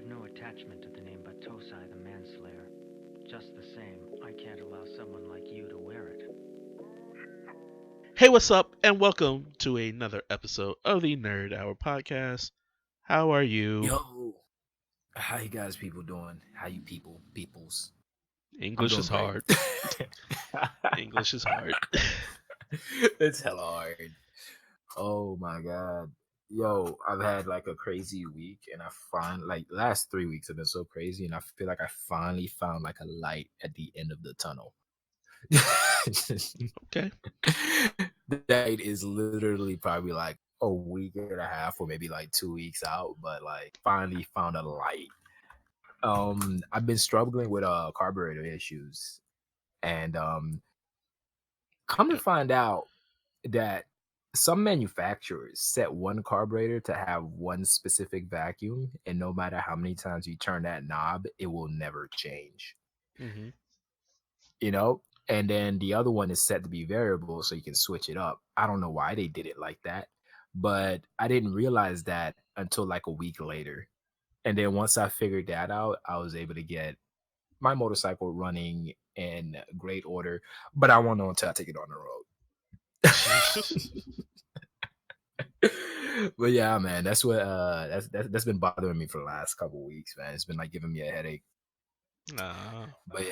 no attachment to the name Batosai the Manslayer. Just the same, I can't allow someone like you to wear it. Hey, what's up? And welcome to another episode of the Nerd Hour podcast. How are you? Yo, how you guys people doing? How you peoples? I'm English doing is great. hard. English is hard. It's hella hard. Oh my god. Yo, I've had like a crazy week and I find like last 3 weeks have been so crazy and I feel like I finally found like a light at the end of the tunnel. Okay. That is literally probably like a week and a half or maybe like 2 weeks out, but like finally found a light. I've been struggling with carburetor issues, and come to Yep. find out that some manufacturers set one carburetor to have one specific vacuum, and no matter how many times you turn that knob, it will never change. Mm-hmm. You know, and then the other one is set to be variable, so you can switch it up. I don't know why they did it like that, but I didn't realize that until like a week later. And then once I figured that out, I was able to get my motorcycle running in great order, but I won't know until I take it on the road. But yeah, man, that's what that's been bothering me for the last couple of weeks, man. It's been like giving me a headache. Nah. But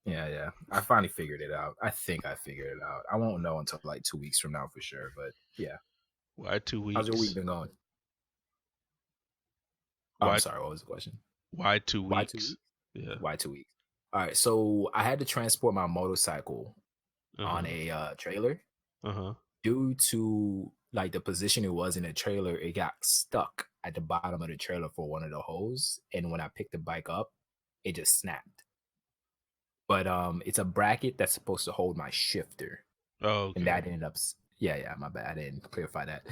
yeah. I finally figured it out. I think I figured it out. I won't know until like 2 weeks from now for sure. But yeah, Why two how's your week weeks? been going? Oh, I'm Why sorry. What was the question? why two Why two weeks? weeks? Yeah. Why 2 weeks? All right. So I had to transport my motorcycle on Uh-huh. a trailer. Uh-huh. Due to like the position it was in the trailer, it got stuck at the bottom of the trailer for one of the holes. And when I picked the bike up, it just snapped. But it's a bracket that's supposed to hold my shifter. Oh, And okay. that ended up yeah, my bad. I didn't clarify that.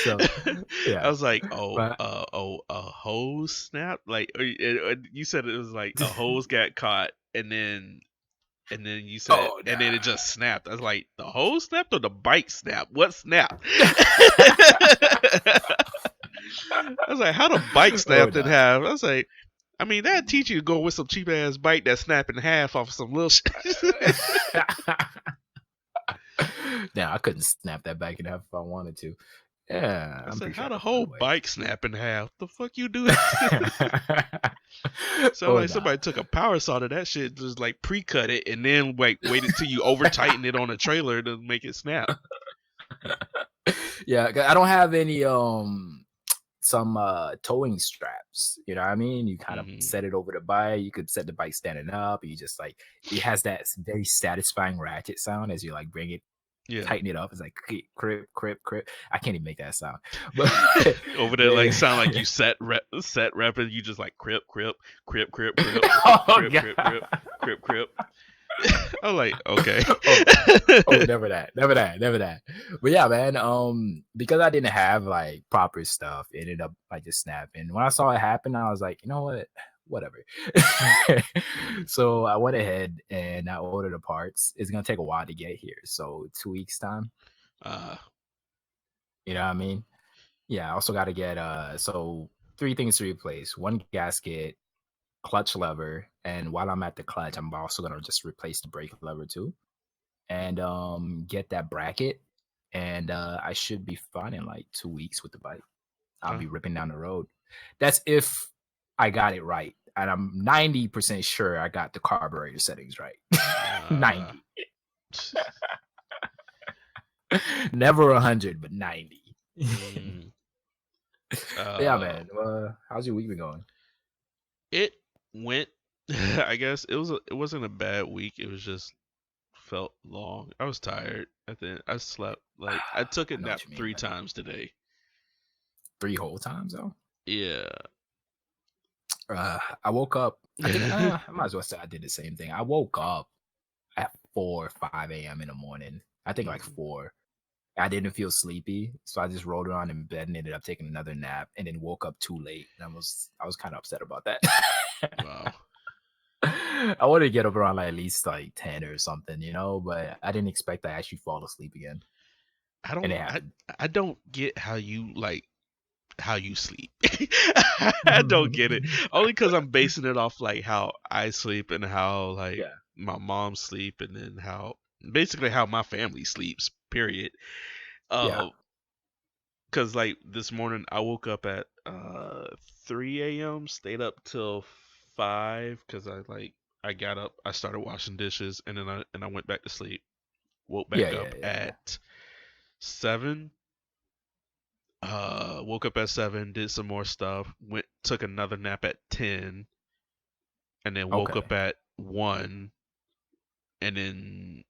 So I yeah. was like, But a hose snap? Like, you said it was like a hose got caught, and then you said, oh and then it nah. just snapped. I was like, the hose snapped or the bike snapped? What snapped? I was like, how the bike Oh snapped in nah. half? I was like, I mean, that'd teach you to go with some cheap ass bike that snap in half off of some little shit. Now I couldn't snap that back in half if I wanted to. Yeah, I I'm said, pretty sure how I the could find whole a way. bike snap in half? The fuck you do? Sound Oh like nah. somebody took a power saw to that shit, just like pre-cut it, and then like waited till you over tighten it on a trailer to make it snap. Yeah, 'cause I don't have any some towing straps. You know what I mean? You kind of Hmm. set it over the bike. You could set the bike standing up. You just like it has that very satisfying ratchet sound as you like bring it, Yeah. tighten it up. It's like crip. I can't even make that sound, but Over there, like man, sound like you set rep, and you just like crip, crip, crip, crip, crip, oh crip, crip, god. crip, crip, crip. I'm like, okay. oh, never that. But yeah, man. Because I didn't have like proper stuff, it ended up like just snapping. When I saw it happen, I was like, you know what? Whatever. So I went ahead and I ordered the parts. It's gonna take a while to get here, so 2 weeks time. uh, You know what I mean? Yeah. I also got to get so three things to replace: one gasket, clutch lever, and while I'm at the clutch, I'm also gonna just replace the brake lever too, and get that bracket. And I should be fine in like 2 weeks with the bike. I'll uh, be ripping down the road. That's if I got it right. And I'm 90% sure I got the carburetor settings right. uh, 90. Never 100, but 90. mm, But yeah, uh, man. How's your week been going? it went. I guess it wasn't a bad week. It was just felt long. I was tired. I think I slept like I took a I know nap what you mean, three man. times today. 3 whole times, though? Yeah. I woke up. I think I might as well say I did the same thing. I woke up at 4 or 5 a.m. in the morning. I think like Mhm. 4. I didn't feel sleepy, so I just rolled around in bed and ended up taking another nap, and then woke up too late. And I was kind of upset about that. Wow. I wanted to get up around like at least like 10 or something, but I didn't expect to actually fall asleep again, I and don't it I happened. I don't get how you like how you sleep. I don't get it. Only because I'm basing it off like how I sleep and how like Yeah. my mom sleep, and then how basically how my family sleeps. Period. Yeah. Cause like this morning I woke up at 3 a.m. Stayed up till 5 because I got up, I started washing dishes, and then I went back to sleep. Woke Yeah. back up Yeah. at 7. Woke up at 7, did some more stuff, took another nap at 10, and then woke Okay. up at 1, and then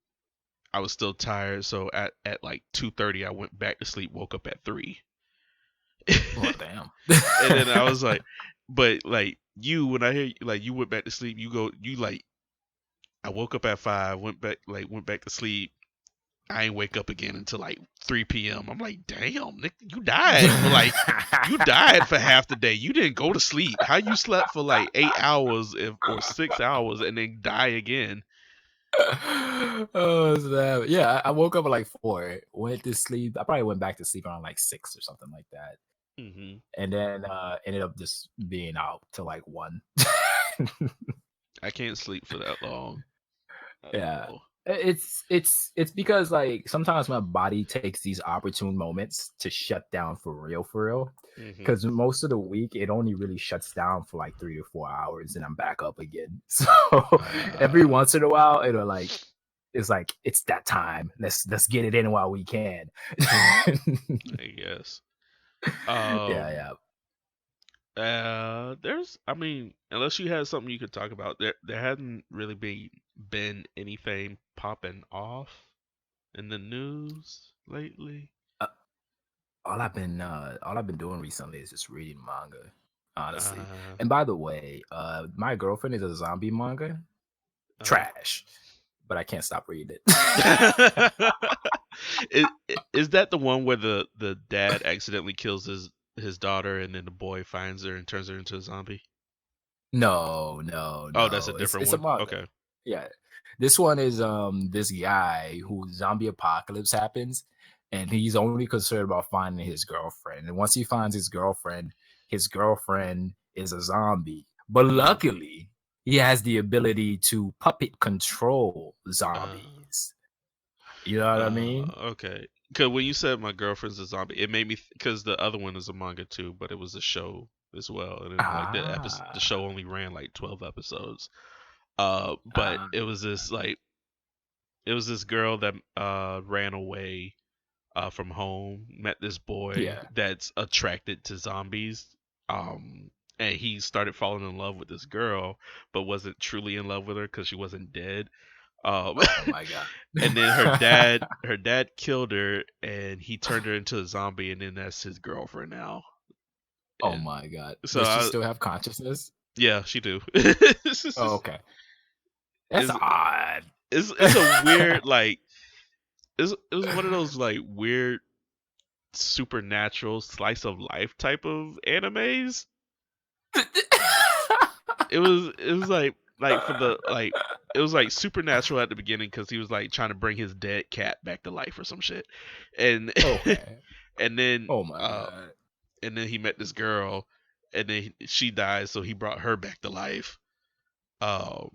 I was still tired, so at like 2:30 I went back to sleep, woke up at 3. Well, damn. And then I was like, but like you, when I hear like you went back to sleep, you like I woke up at 5, went back to sleep. I ain't wake up again until like 3 p.m. I'm like, damn, Nick, you died for half the day. You didn't go to sleep. How you slept for like 8 hours or 6 hours and then die again? Oh snap! Yeah, I woke up at like 4, went to sleep. I probably went back to sleep around like 6 or something like that, Hmm. and then ended up just being out till like 1. I can't sleep for that long. I don't Yeah. know. It's because like sometimes my body takes these opportune moments to shut down for real. Hmm. Because most of the week it only really shuts down for like 3 to 4 hours, and I'm back up again. So every once in a while, it's like it's that time. Let's get it in while we can. I guess. Yeah. I mean, unless you had something you could talk about, there hadn't really been anything popping off in the news lately. Uh, all I've been doing recently is just reading manga, honestly. Uh, And by the way, my girlfriend is a zombie manga. uh. Trash, but I can't stop reading it. is, is that the one where the dad accidentally kills his daughter, and then the boy finds her and turns her into a zombie? No. Oh, that's a It's different it's a one. manga. Okay. Yeah. This one is this guy who zombie apocalypse happens, and he's only concerned about finding his girlfriend. And once he finds his girlfriend is a zombie. But Mhm. luckily, he has the ability to puppet control Uh, zombies. You know what I mean? okay. Because when you said my girlfriend's a zombie, it made me because the other one is a manga too, but it was a show as well, and then like the show Ah. only ran like 12 episodes. But Ah. it was this girl that ran away from home, met this boy Yeah. that's attracted to zombies. Um, and he started falling in love with this girl, but wasn't truly in love with her because she wasn't dead. Um, Oh my god. and then her dad killed her, and he turned her into a zombie, and then that's his girlfriend now. Oh And my god. so Does she still have consciousness? yeah, she do. Oh, okay. That's It's odd. it's a weird like it was one of those like weird supernatural slice of life type of animes. It was like for the like it was like supernatural at the beginning because he was like trying to bring his dead cat back to life or some shit, and Okay. and then Oh my god. and then he met this girl, and then she died, so he brought her back to life. Um,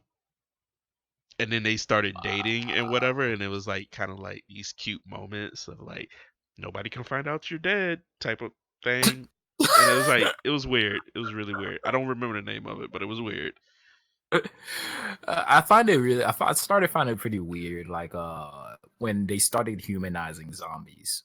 and then they started dating and whatever, and it was like kind of like these cute moments of like nobody can find out you're dead type of thing. And it was like it was weird. It was really weird. I don't remember the name of it, but it was weird. I find it really. I started finding it pretty weird, like when they started humanizing zombies,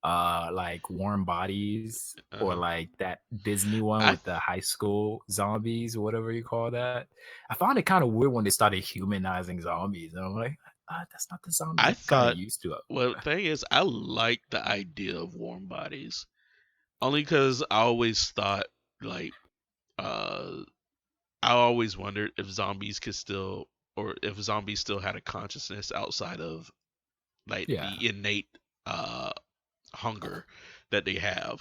like Warm Bodies, or Uh, like that Disney one I with the high school zombies, whatever you call that. I found it kind of weird when they started humanizing zombies, and I'm like, that's not the zombie I I'm kind of thought, used to. well, the thing is, I like the idea of warm bodies only because I always thought like uh I always wondered if zombies could still or if zombies still had a consciousness outside of like Yeah, the innate uh hunger that they have.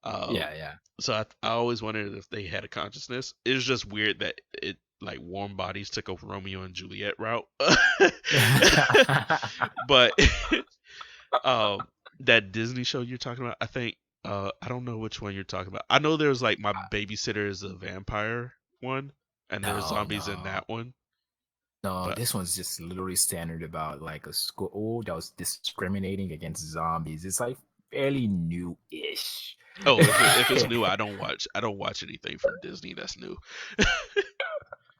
Um, yeah. so I always wondered if they had a consciousness. It's just weird that it like warm bodies took a Romeo and Juliet route. But um, that Disney show you're talking about, I think I don't know which one you're talking about. I know there's like My Babysitter is a Vampire one, and there's No, zombies in no. that one. No, But this one's just literally standard about like a school that was discriminating against zombies. It's like fairly new-ish. oh, if it's new, I don't watch anything from Disney that's new.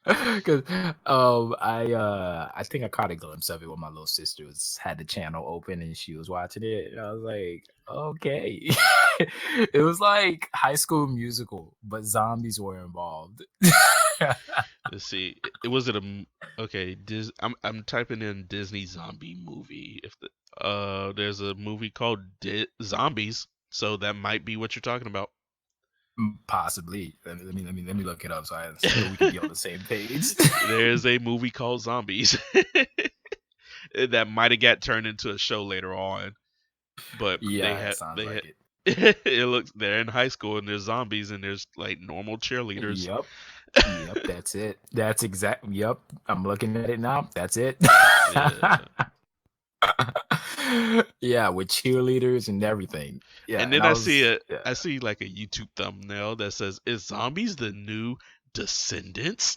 Because I think I caught a glimpse of it when my little sister had the channel open and she was watching it. And I was like, okay. It was like High School Musical, but zombies were involved. Let's see. It was it a okay? I'm typing in Disney zombie movie. If there's a movie called Zombies, so that might be what you're talking about. Possibly. Let me look it up so we can be on the same page. There's a movie called Zombies that might have got turned into a show later on, but Yeah, it sounds like it. it looks they're in high school and there's zombies and there's like normal cheerleaders. Yep. Yep, that's it. That's exact. Yep, I'm looking at it now. That's it. Yeah. Yeah, with cheerleaders and everything. Yeah, And then I I was. see Yeah. I see like a YouTube thumbnail that says, "Is zombies the new Descendants?"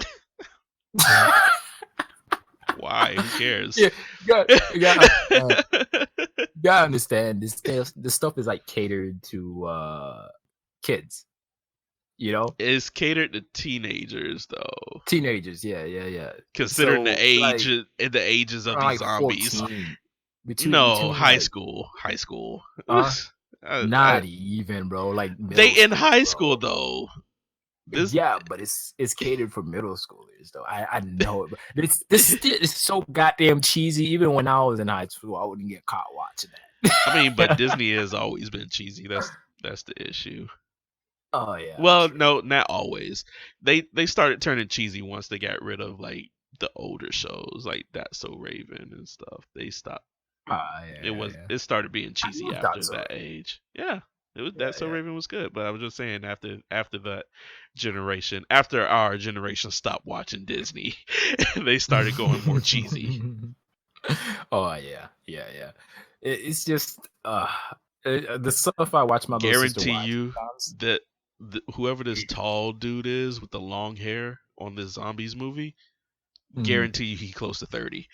Why? Who cares? Yeah, gotta understand this stuff is like catered to kids. You know, It's catered to teenagers though, teenagers. Yeah. considering So the age like and the ages of around these like zombies. 14, No, between high like school. uh I, not even, bro. Like they middle in school, high bro. school though. This Yeah, but it's catered for middle schoolers though. I know it, but this is so goddamn cheesy. Even when I was in high school, I wouldn't get caught watching that. I mean, but Disney has always been cheesy. That's the issue. Oh yeah. Well, True. no, not always. They started turning cheesy once they got rid of like the older shows like That's So Raven and stuff. They stopped. Yeah. It started being cheesy love after That's So that Raven. age. Yeah. It was Yeah, That's So yeah. Raven was good, but I was just saying after that generation, after our generation stopped watching Disney, they started going more cheesy. Oh yeah. It's just the stuff I watch my little sister Guarantee watch you sometimes. that whoever this tall dude is with the long hair on this zombies movie, guarantee you he close to 30.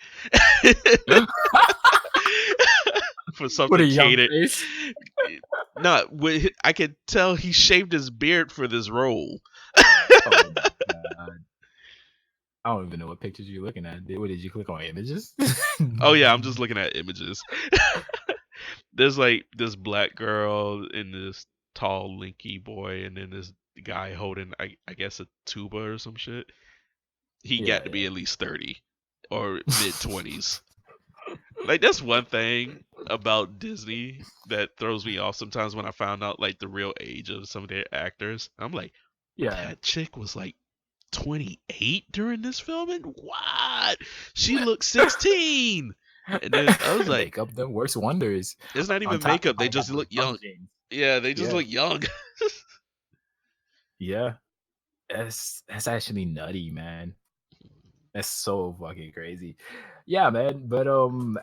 For What a something young catered. face. No, I could tell he shaved his beard for this role. Oh my god. I don't even know what pictures you're looking at. What did you click on images? Oh yeah, I'm just looking at images. There's like this black girl and this tall, lanky boy, and then this guy holding, I guess, a tuba or some shit. He got to be at least 30 or mid 20s. Like that's one thing about Disney that throws me off sometimes when I found out like the real age of some of their actors. I'm like, Yeah. that chick was like 28 during this filming? What? She looked 16. And then I was like, makeup then works wonders. it's not On even top of makeup. They all just that, look young. James. Yeah, they just Yeah. look young. Yeah. That's actually nutty, man. That's so fucking crazy. Yeah, man. But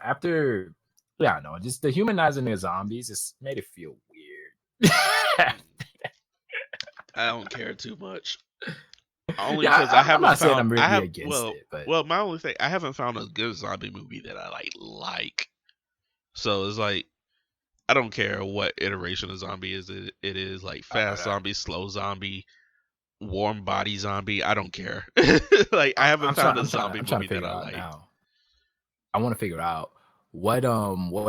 after no, just the humanizing the zombies just made it feel weird. I don't care too much. Only Yeah, because I I'm haven't not saying found. I'm I really have against it, but well. My only thing, I haven't found a good zombie movie that I like. So it's like I don't care what iteration of zombie it is like fast zombie, slow zombie, warm body zombie. I don't care. Like I haven't found a zombie I'm trying movie to that figure I out like. now. I want to figure out what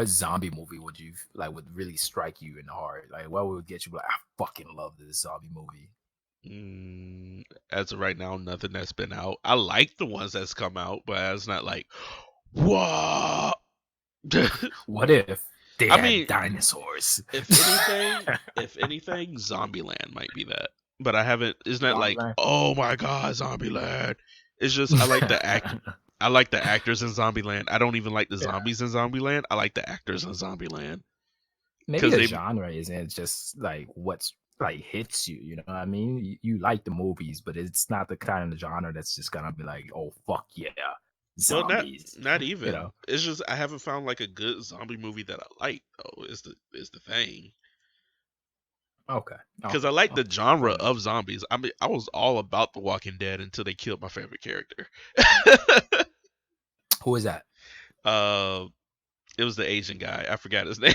zombie movie would you like would really strike you in the heart? Like what would get you like I fucking love this zombie movie. As of right now, nothing that's been out. I like the ones that's come out, but it's not like, what? What if they I had mean, dinosaurs? if anything, Zombieland might be that. But I haven't. It's not like, Zombieland? oh my god, Zombieland. It's just I like the act. I like the actors in Zombieland. I don't even like the zombies in Zombieland. I like the actors in Zombieland. Maybe the genre isn't just like what's like hits you. You know what I mean? You like the movies, but it's not the kind of genre that's just gonna be like, oh fuck yeah, Well, zombies. not even. You know? It's just I haven't found like a good zombie movie that I like though. Is the thing. Okay. Because I Okay. like the Okay. genre Fair enough. of zombies. I mean, I was all about The Walking Dead until they killed my favorite character. Who is that? uh, it was the Asian guy. I forgot his name.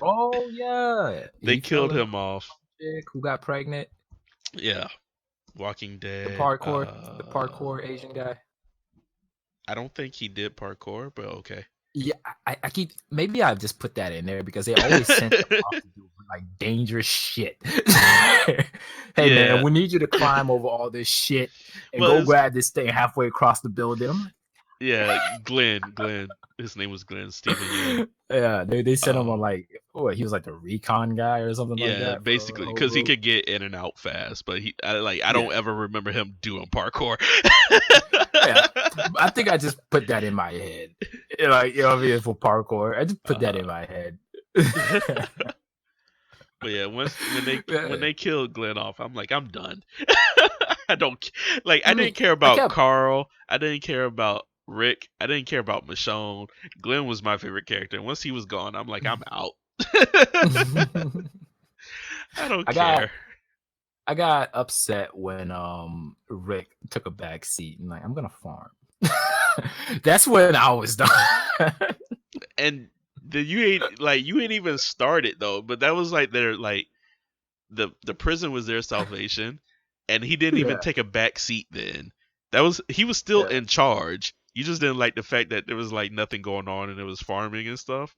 Oh yeah, They he fell killed in love him off. with a chick who got pregnant. Yeah, Walking The Dead. parkour, the parkour Asian guy. I don't think he did parkour, but okay. Yeah, I keep maybe I just put that in there because they always sent them off to do like dangerous shit. Hey man, Yeah. we need you to climb over all this shit and Well, go grab this thing halfway across the building. I'm yeah, Glenn. His name was Glenn Stephen Yeun. like, yeah, they sent him on Um, like, oh, he was like the recon guy or something like yeah, that for the basically, whole because he group. could get in and out fast, but I Yeah, don't ever remember him doing parkour. yeah. I think I just put that in my head, like what I mean, for parkour. I just put that in my head. But yeah, when Yeah. they killed Glenn off, I'm like, I'm done. I don't like. I I mean, didn't care I about kept. Carl. I didn't care about Rick. I didn't care about Michonne. Glenn was my favorite character. And once he was gone, I'm like, I'm out. I don't I got care. I got upset when Rick took a back seat and like I'm gonna farm. That's when I was done. And you ain't even started though. But that was like their like the prison was their salvation, and he didn't even Yeah, take a back seat then. He was still yeah. in charge. You just didn't like the fact that there was like nothing going on and it was farming and stuff.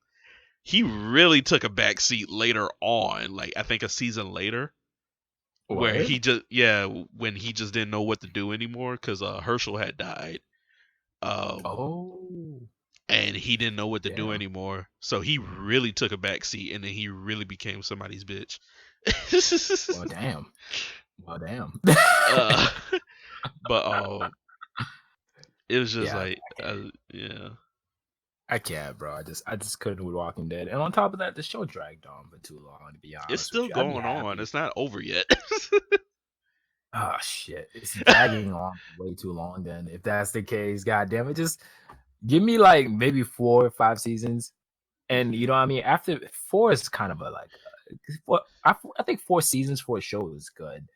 He really took a back seat later on, like I think a season later, where What? when he just didn't know what to do anymore because Herschel had died. Um, Oh, and he didn't know what to do damn. anymore. So he really took a back seat, and then he really became somebody's bitch. Well, damn. Well, damn. uh, but it was just Yeah, like, yeah, I can't, bro. I just couldn't with Walking Dead, and on top of that, the show dragged on for too long. To be it's honest with still you, I'd be going on. happy. It's not over yet. Oh shit, it's dragging on way too long. Then, if that's the case, goddamn it, just give me like maybe 4 or 5 seasons. And you know what I mean? After four is kind of a like, I think 4 seasons for a show is good.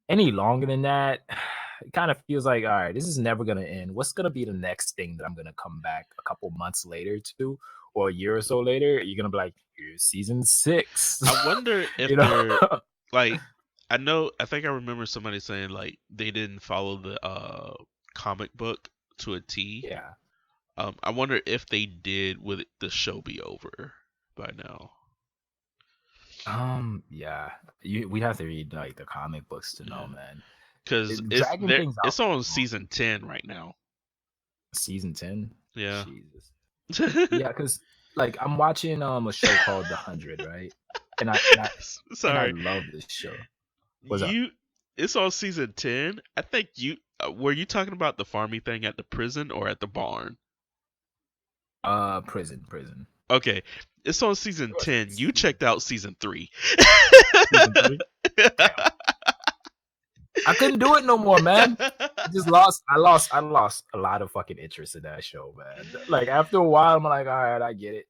Any longer than that, it kind of feels like, all right, this is never gonna end. What's gonna be the next thing that I'm gonna come back a couple months later to, or a year or so later? You're gonna be like, here's season 6. I wonder if You know? they're like, I think I remember somebody saying like they didn't follow the comic book to a T. Yeah. I wonder if they did, would the show be over by now? Yeah. We have to read like the comic books to know, Yeah, man. because Dragging things out it's for on too long. season 10 right now. Season 10. Yeah. Jesus. Yeah, because like I'm watching a show called The 100, right? And I Sorry, love this show. What's up? you. It's on season 10. I think you were you talking about the farming thing at the prison or at the barn? Prison. Okay, it's on season Or 10. You season, checked out season 3. season 3. Damn. I couldn't do it no more, man. I lost a lot of fucking interest in that show, man. Like after a while, I'm like, all right, I get it.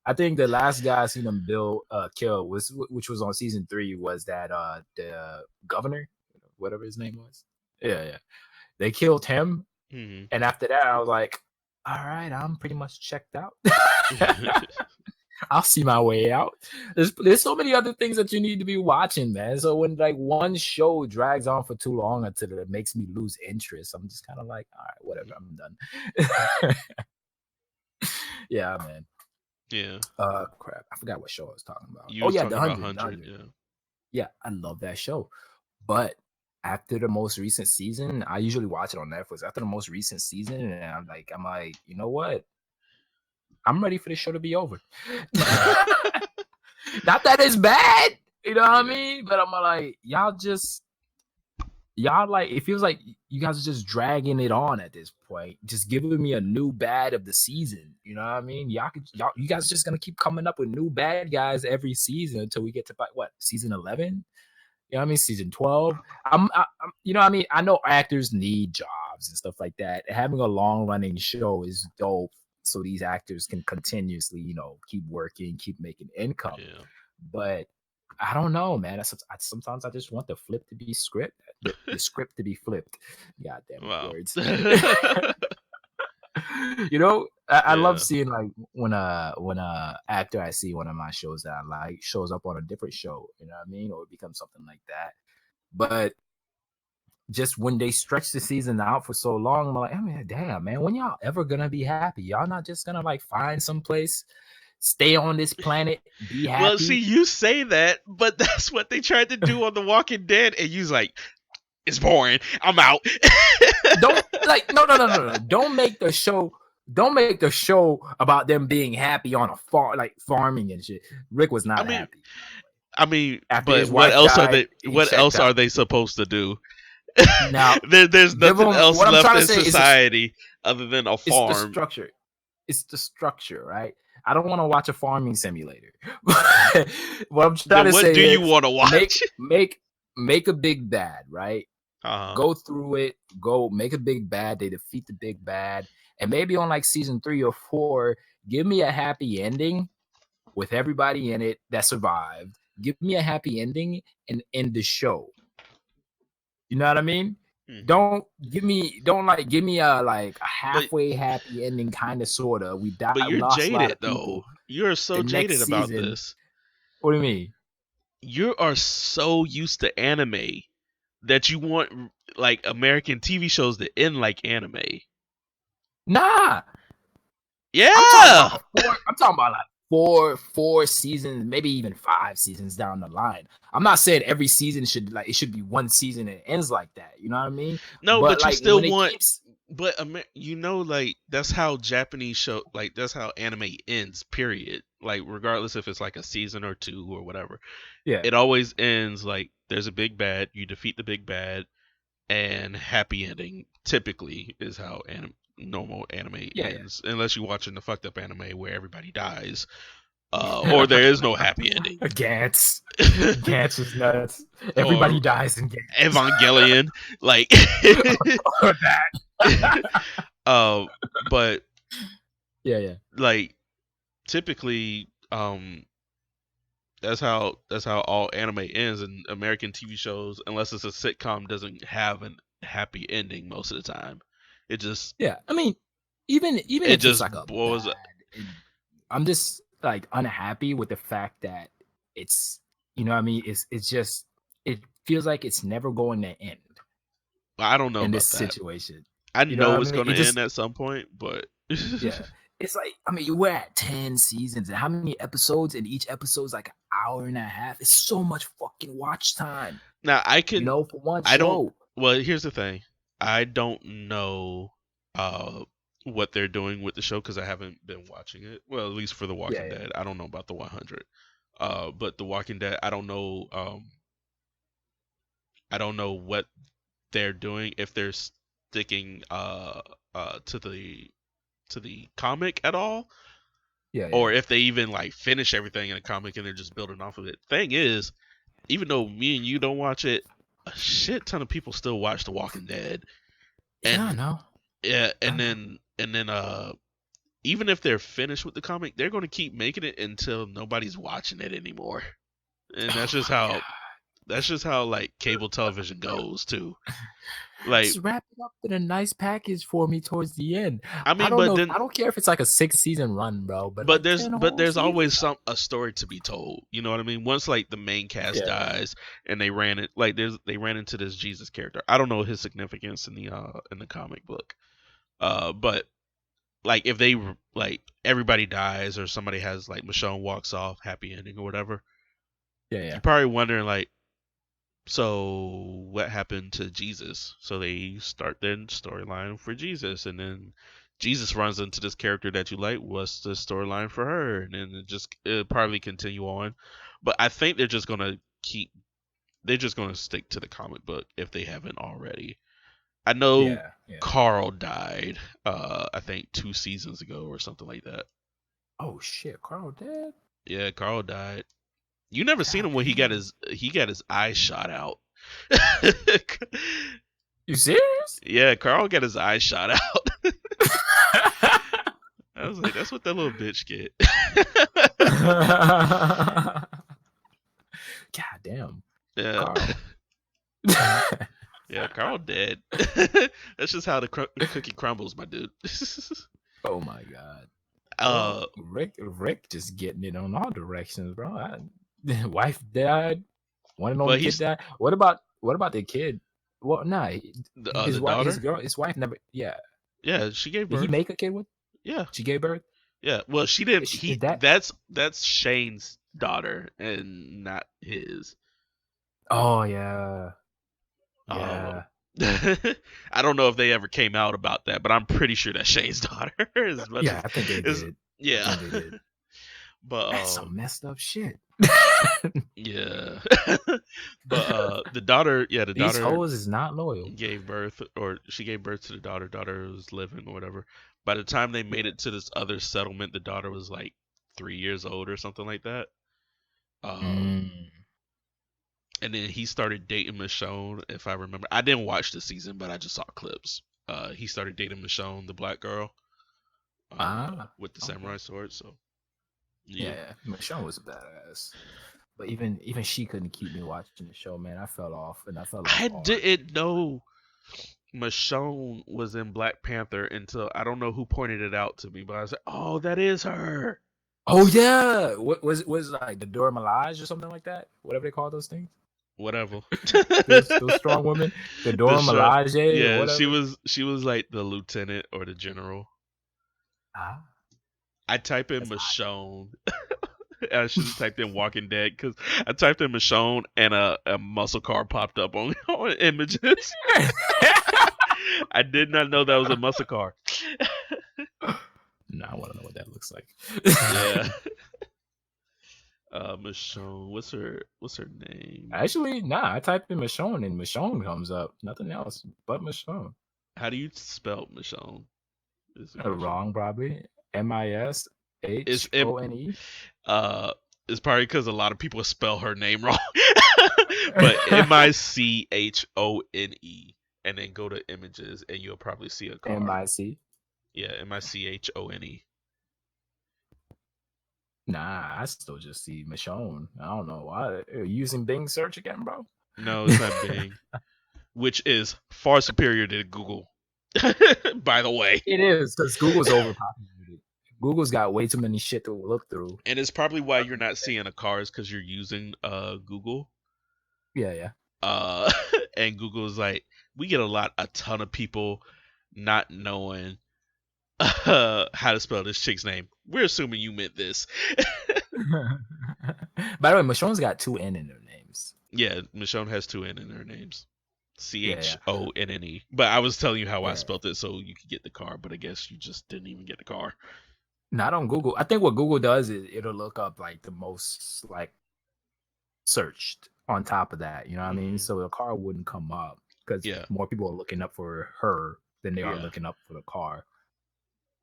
I think the last guy I seen them kill which was on season 3 was that the governor, whatever his name was. Yeah. They killed him, Mhm. and after that, I was like, all right, I'm pretty much checked out. I'll see my way out. There's so many other things that you need to be watching, man. So when like one show drags on for too long until it makes me lose interest, I'm just kind of like, all right, whatever, I'm done. Yeah, man. Yeah. Crap, I forgot what show I was talking about. You Oh was yeah, talking the about 100, the 100, 100. yeah. Yeah, I love that show. But after the most recent season, I usually watch it on Netflix. After the most recent season, and I'm like, you know what? I'm ready for this show to be over. Not that it's bad, you know what I mean? But I'm like, y'all like, it feels like you guys are just dragging it on at this point, just giving me a new bad of the season. You know what I mean? You guys are just gonna keep coming up with new bad guys every season until we get to what, season 11? You know what I mean? Season 12. You know what I mean? I know actors need jobs and stuff like that. Having a long running show is dope, so these actors can continuously, keep working, keep making income. Yeah. But I don't know, man. Sometimes I just want the flip to be script, the script to be flipped. God damn it, Wow. words. You know, I love Yeah. seeing like when actor I see one of my shows that I like shows up on a different show. You know what I mean, or it becomes something like that. But just when they stretch the season out for so long, I'm like, I mean, damn, man, when y'all ever gonna be happy? Y'all not just gonna like find some place, stay on this planet, be happy? Well, see, you say that, but that's what they tried to do on The Walking Dead, and you's like, it's boring. I'm out. Don't like no. Don't make the show. Don't make the show about them being happy on a farm, like farming and shit. Rick was not happy. I mean, After but his what wife else died, are they? he What checked else are out. they supposed to do? Now, there's nothing them- else what I'm left trying to in say is society other than a It's the farm. structure. It's the structure, right? I don't want to watch a farming simulator. What I'm trying Then to what say do you is want to watch? make a big bad, right? Uh-huh. Go through it. Go make a big bad. They defeat the big bad, and maybe on like season 3 or 4, give me a happy ending with everybody in it that survived. Give me a happy ending and end the show. You know what I mean? Mhm. Don't give me a like a halfway happy ending, kind of sorta. We died. But We you're lost a lot jaded of people. though. You're so The next jaded about season- this. What do you mean? You are so used to anime that you want like American TV shows to end like anime. Nah, Yeah. I'm talking about like four seasons, maybe even 5 seasons down the line. I'm not saying every season should be one season and it ends like that. You know what I mean? No, but you like, still when it want. keeps- But you know, like that's how Japanese show, like that's how anime ends. Period. Like regardless if it's like a season or 2 or whatever, yeah, it always ends like there's a big bad, you defeat the big bad, and happy ending. Typically is how normal anime ends, unless you're watching the fucked up anime where everybody dies, or there is no happy ending. Gantz. Gantz is nuts. Everybody Or dies in Gantz. Evangelion, like Or that. but Yeah. like typically that's how all anime ends, and American TV shows, unless it's a sitcom, doesn't have a happy ending most of the time. It just Yeah. I mean, even it if it's just like a boils bad, I'm just like unhappy with the fact that it's, you know what I mean? It's just, it feels like it's never going to end I don't know in about this that. situation. I You know know what I it's mean? going It to just- end at some point, but Yeah. It's like, I mean, we're at 10 seasons, and how many episodes? And each episode's like an hour and a half. It's so much fucking watch time. Now I can. You know, for one I show. don't. Well, here's the thing. I don't know what they're doing with the show because I haven't been watching it. Well, at least for The Walking Dead. I don't know about The 100. But The Walking Dead, I don't know. I don't know what they're doing, if they're sticking to the comic at all, or if they even like finish everything in a comic and they're just building off of it. Thing is, even though me and you don't watch it, a shit ton of people still watch The Walking Dead. And, yeah, I know. Yeah, and then even if they're finished with the comic, they're going to keep making it until nobody's watching it anymore. And that's just how like cable television goes too. Like, just wrap it up in a nice package for me towards the end. I mean, I don't but know. then I don't care if it's like a 6-season run, bro. But like there's 10 whole there's always seasons. a story to be told. You know what I mean? Once like the main cast dies and they ran into this Jesus character. I don't know his significance in the comic book. But like if they like everybody dies or somebody has like Michonne walks off, happy ending or whatever. Yeah. You're probably wondering like, so what happened to Jesus? So they start their storyline for Jesus, and then Jesus runs into this character that you like. What's the storyline for her? And then it'll probably continue on. But I think they're just gonna stick to the comic book if they haven't already. I know Carl died, I think 2 seasons ago or something like that. Oh shit, Carl dead? Yeah, Carl died. You never seen him when he got his eye shot out. You serious? Yeah, Carl got his eye shot out. I was like, that's what that little bitch get. God damn, Yeah. Carl. Yeah, Carl dead. That's just how the cookie crumbles, my dude. Oh my god. uh, Well, Rick just getting it on all directions, bro. Wife died, one and but only kid he's died. What about the kid? Well, nah, his the wife, daughter. his wife never. Yeah, Yeah, she gave did he birth. make a kid with? Yeah, She gave birth. yeah. Well, she didn't. Is He that? that's Shane's daughter and not his. Oh yeah, Uh, yeah, I don't know if they ever came out about that, but I'm pretty sure that's Shane's daughter. As much yeah. as I think they is, did. I yeah. think they did. But That's some messed up shit. yeah. But the daughter, yeah, the These daughter hoes is not loyal. gave birth, or she gave birth to the daughter. Daughter was living or whatever. By the time they made Yeah. it to this other settlement, the daughter was like 3 years old or something like that. Um, Mm. and then he started dating Michonne, if I remember. I didn't watch the season, but I just saw clips. He started dating Michonne, the black girl, with the Okay. samurai sword. So yeah, Yeah, Michonne was a badass. But even she couldn't keep me watching the show, man. I fell off, and I fell off I hard. didn't know Michonne was in Black Panther until I don't know who pointed it out to me, but I was like, "Oh, that is her." Oh yeah, what was it like the Dora Milaje or something like that? Whatever they call those things. Whatever. Those strong women, the The Dora show, Milaje or yeah, whatever. she was like the lieutenant or the general. Ah, I type in that's hot. Michonne. I should have typed in Walking Dead because I typed in Michonne and a muscle car popped up on, on images. I did not know that was a muscle car. Now I want to know what that looks like. Yeah. Michonne, what's her name? Actually, nah. I typed in Michonne and Michonne comes up. Nothing else but Michonne. How do you spell Michonne? Is the question. Wrong, probably. Mischone. It's uh it's probably because a lot of people spell her name wrong. But Michone, and then go to images and you'll probably see a car. MIC. Yeah, Michone. Nah, I still just see Michonne. I don't know why. Are you using Bing search again, bro? No, it's not Bing, which is far superior to Google. By the way. It is because Google's overpopulated. Google's got way too many shit to look through. And it's probably why you're not seeing a car is because you're using Google. Yeah. And Google's like, we get a ton of people not knowing how to spell this chick's name. We're assuming you meant this. By the way, Michonne's got two N in her names. Yeah, Michonne has two N in her names. Yeah. Chonne. But I was telling you how I Yeah. spelled it so you could get the car, but I guess you just didn't even get the car. Not on Google. I think what Google does is it'll look up like the most like searched on top of that. You know what I mean? So the car wouldn't come up because Yeah. more people are looking up for her than they are Yeah. looking up for the car.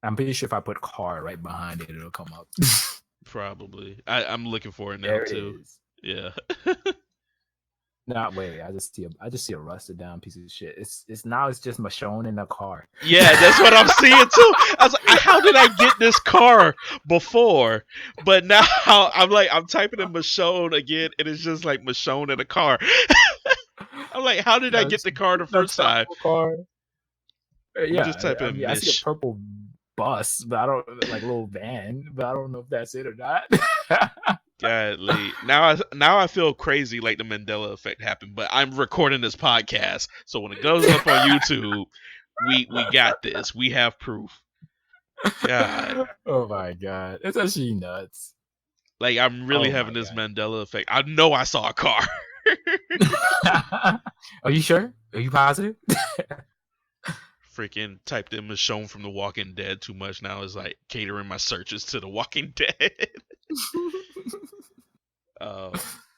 I'm pretty sure if I put car right behind it, it'll come up. Probably. I'm looking for it now There too. it is. Yeah. Not wait, I just see a rusted down piece of shit. It's just Michonne in a car. Yeah, that's what I'm seeing too. I was like, how did I get this car before? But now I'm typing in Michonne again, and it's just like Michonne in a car. I'm like, how did I get the car the first time? Car. Yeah, Just type in I see Mish. a purple bus, but I don't like a little van, but I don't know if that's it or not. Godly. Now I feel crazy like the Mandela effect happened, but I'm recording this podcast, so when it goes up on YouTube, we got this. We have proof. God. Oh my god, it's actually nuts. Like I'm really having this Mandela effect. I know I saw a car. Are you sure? Are you positive? Freaking typed in Michonne from The Walking Dead too much. Now is like catering my searches to The Walking Dead.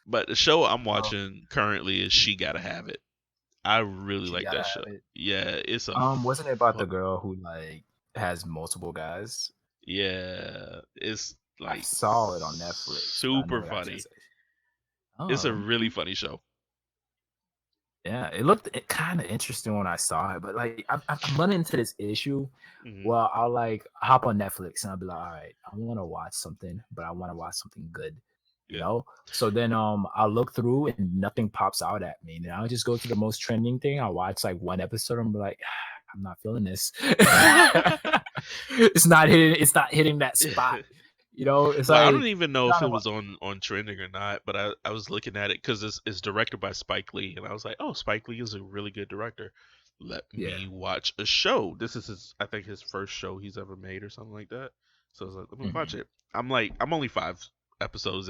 But the show I'm watching currently is She Gotta Have It. I really like that show. Yeah, it's a wasn't it about the girl who like has multiple guys? Yeah, it's like I saw it on Netflix. Super funny. It's a really funny show. Yeah, it looked kind of interesting when I saw it, but like I'm running into this issue. Well, I'll like hop on Netflix and I'll be like, all right, I want to watch something, but I want to watch something good. You know, so then I'll look through and nothing pops out at me, and then I'll just go to the most trending thing. I'll watch like one episode and be like, I'm not feeling this. It's not hitting that spot. You know, it's Well, like I don't even know if kinda it was on trending or not, but I was looking at it because it's directed by Spike Lee, and I was like, oh, Spike Lee is a really good director. Let Yeah. me watch a show. This is I think his first show he's ever made or something like that. So I was like, let me watch it. I'm only 5 episodes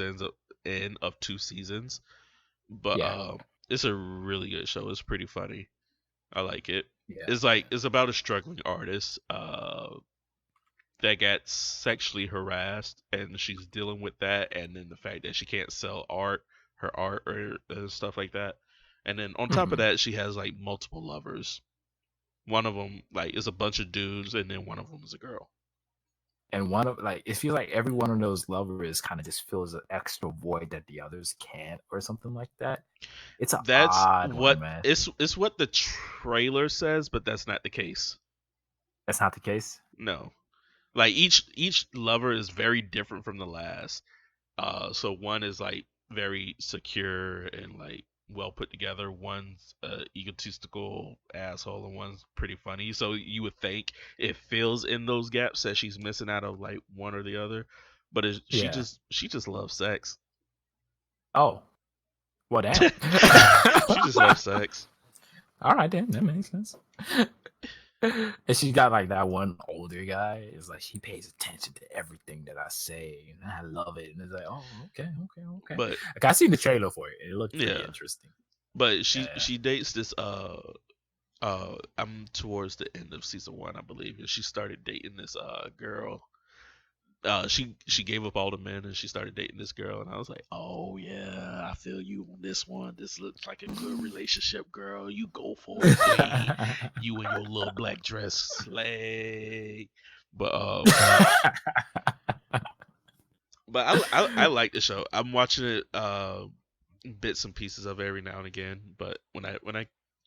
in of 2 seasons, but Yeah. it's a really good show. It's pretty funny. I like it. Yeah. It's about a struggling artist that got sexually harassed, and she's dealing with that, and then the fact that she can't sell her art or stuff like that. And then on top of that, she has like multiple lovers. One of them like is a bunch of dudes, and then one of them is a girl. And one of like it feels like every one of those lovers kind of just fills an extra void that the others can't, or something like that. It's an That's odd what one, man. it's what the trailer says, but that's not the case. That's not the case. No, like each lover is very different from the last. So one is like very secure and like well put together. One's egotistical asshole, and one's pretty funny. So you would think it fills in those gaps that she's missing out of like one or the other, but she just loves sex. Oh, well, damn. She just loves sex. All right, then that makes sense. And she got like that one older guy. It's like she pays attention to everything that I say, and I love it. And it's like, oh, okay. But like, I seen the trailer for it. It looked pretty interesting. But she dates this I'm towards the end of season 1, I believe, and she started dating this girl. She gave up all the men and she started dating this girl, and I was like, oh yeah, I feel you on this one. This looks like a good relationship, girl. You go for it, queen. You and your little black dress slay. But I like the show. I'm watching it bits and pieces of it every now and again, but when I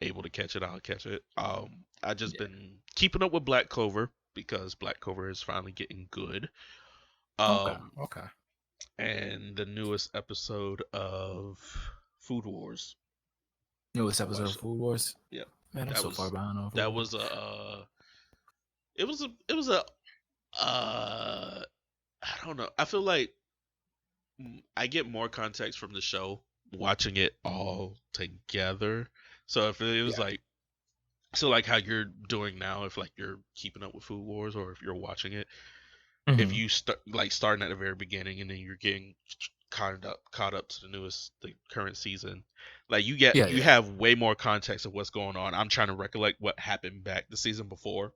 able to catch it, I'll catch it. I just been keeping up with Black Clover because Black Clover is finally getting good. Okay. And the newest episode of Food Wars. Newest episode of Food Wars. Yeah, man, I'm so far behind on Food that Wars. It was a I don't know. I feel like I get more context from the show watching it all together. So if it was like, so like how you're doing now, if like you're keeping up with Food Wars or if you're watching it, if you starting at the very beginning and then you're getting caught up to the current season, like you have way more context of what's going on. I'm trying to recollect what happened back the season before.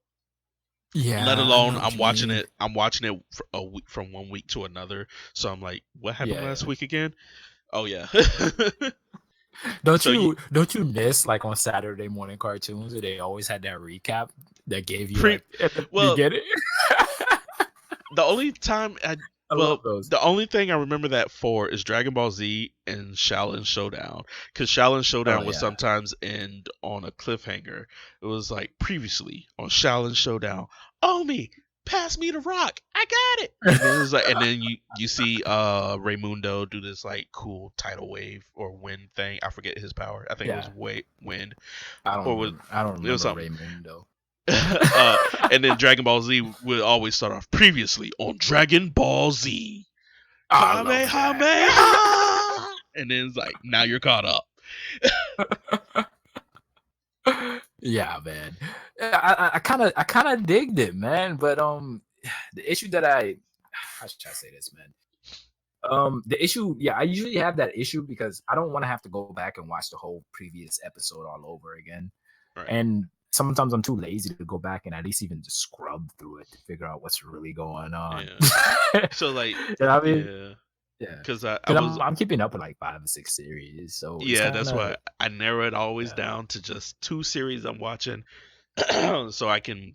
Yeah. Let alone I'm watching it for a week, from 1 week to another. So I'm like, what happened last week again? Oh yeah. Don't you miss like on Saturday morning cartoons where they always had that recap that gave you like at the beginning? The only time I love those. The only thing I remember that for is Dragon Ball Z and Shaolin Showdown, because Shaolin Showdown would sometimes end on a cliffhanger. It was like previously on Shaolin Showdown, Omi, pass me the rock, I got it. And then it was like, and then you see Raymundo do this like cool tidal wave or wind thing. I forget his power. I think it was wind. I don't remember Raymundo. And then Dragon Ball Z would always start off previously on Dragon Ball Z. Kamehameha! And then it's like, now you're caught up. Yeah, man. I kind of digged it, man. But the issue that how should I say this, man? The issue, I usually have that issue because I don't want to have to go back and watch the whole previous episode all over again. Right. And sometimes I'm too lazy to go back and at least even just scrub through it to figure out what's really going on. Yeah. So like, you know what I mean? Yeah. Because I'm keeping up with like 5 or 6 series. So that's why I narrow it always down to just 2 series I'm watching, so I can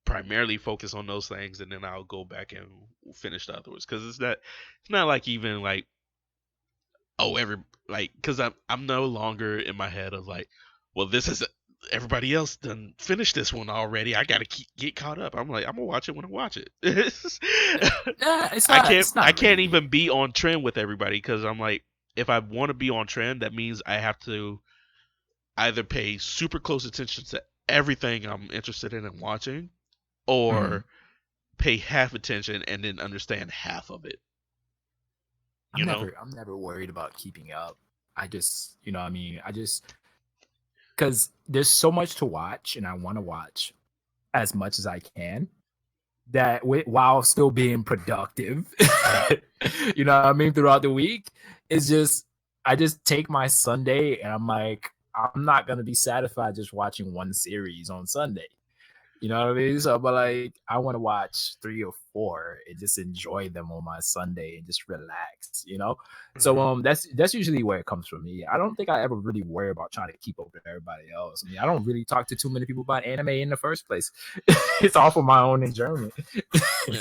primarily focus on those things, and then I'll go back and finish the others. Because it's not like even like because I'm no longer in my head of like, well, this is everybody else done finished this one already. I gotta get caught up. I'm like, I'm gonna watch it when I watch it. It's I not. can't It's not I can't really. even be on trend with everybody because I'm like, if I want to be on trend, that means I have to either pay super close attention to everything I'm interested in and watching, or pay half attention and then understand half of it. You know? I'm never worried about keeping up. I just, you know what I mean? Because there's so much to watch and I want to watch as much as I can that while still being productive, you know what I mean? Throughout the week, it's just, I just take my Sunday and I'm like, I'm not going to be satisfied just watching one series on Sunday. You know what I mean? So, but like, I want to watch 3 or 4 and just enjoy them on my Sunday and just relax. You know, so that's usually where it comes from me. I don't think I ever really worry about trying to keep up with everybody else. I mean, I don't really talk to too many people about anime in the first place. It's all for my own enjoyment.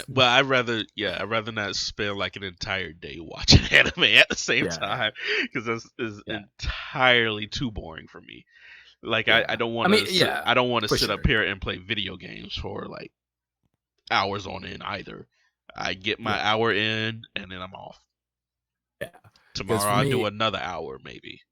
Well, I'd rather not spend like an entire day watching anime at the same time because this is entirely too boring for me. Like I don't want to. I don't want to sit up here and play video games for like hours on end either. I get my hour in and then I'm off. Yeah. Tomorrow I'll do another hour maybe.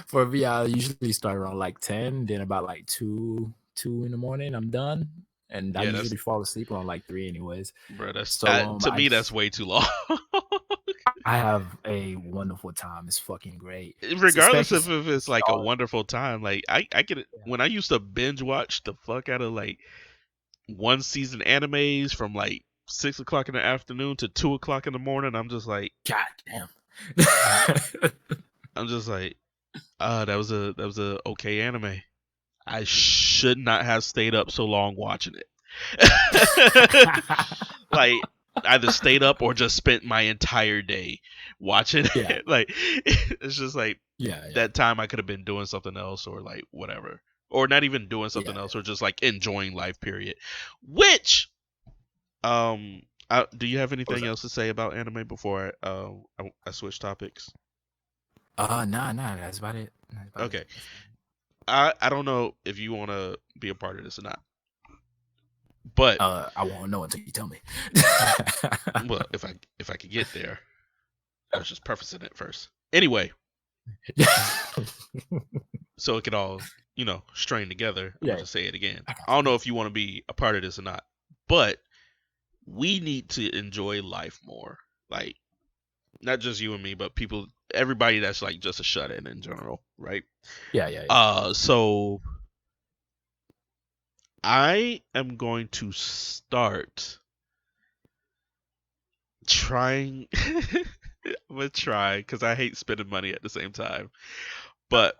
For me, I usually start around like 10, then about like 2 in the morning, I'm done. And I usually fall asleep around like 3 anyways. Bro, that's to me that's way too long. I have a wonderful time. It's fucking great. Regardless of if it's like a wonderful time, like I get it. When I used to binge watch the fuck out of like one season animes from like 6 o'clock in the afternoon to 2 o'clock in the morning, I'm just like, God damn. I'm just like, that was a okay anime. I should not have stayed up so long watching it. Like either stayed up or just spent my entire day watching it. Like it's just like that time I could have been doing something else or like whatever, or not even doing something else, or just like enjoying life. Period. Which, do you have anything else to say about anime before I switch topics? Nah, that's about it. Okay. I don't know if you want to be a part of this or not, but I won't know until you tell me. Well, if I could get there, I was just prefacing it first. Anyway, so it could all strain together. I'm gonna say it again. I don't know if you want to be a part of this or not, but we need to enjoy life more. Like, not just you and me, but everybody that's like just a shut-in in general, right? Yeah. So I am going to start trying. I'm gonna try because I hate spending money at the same time, but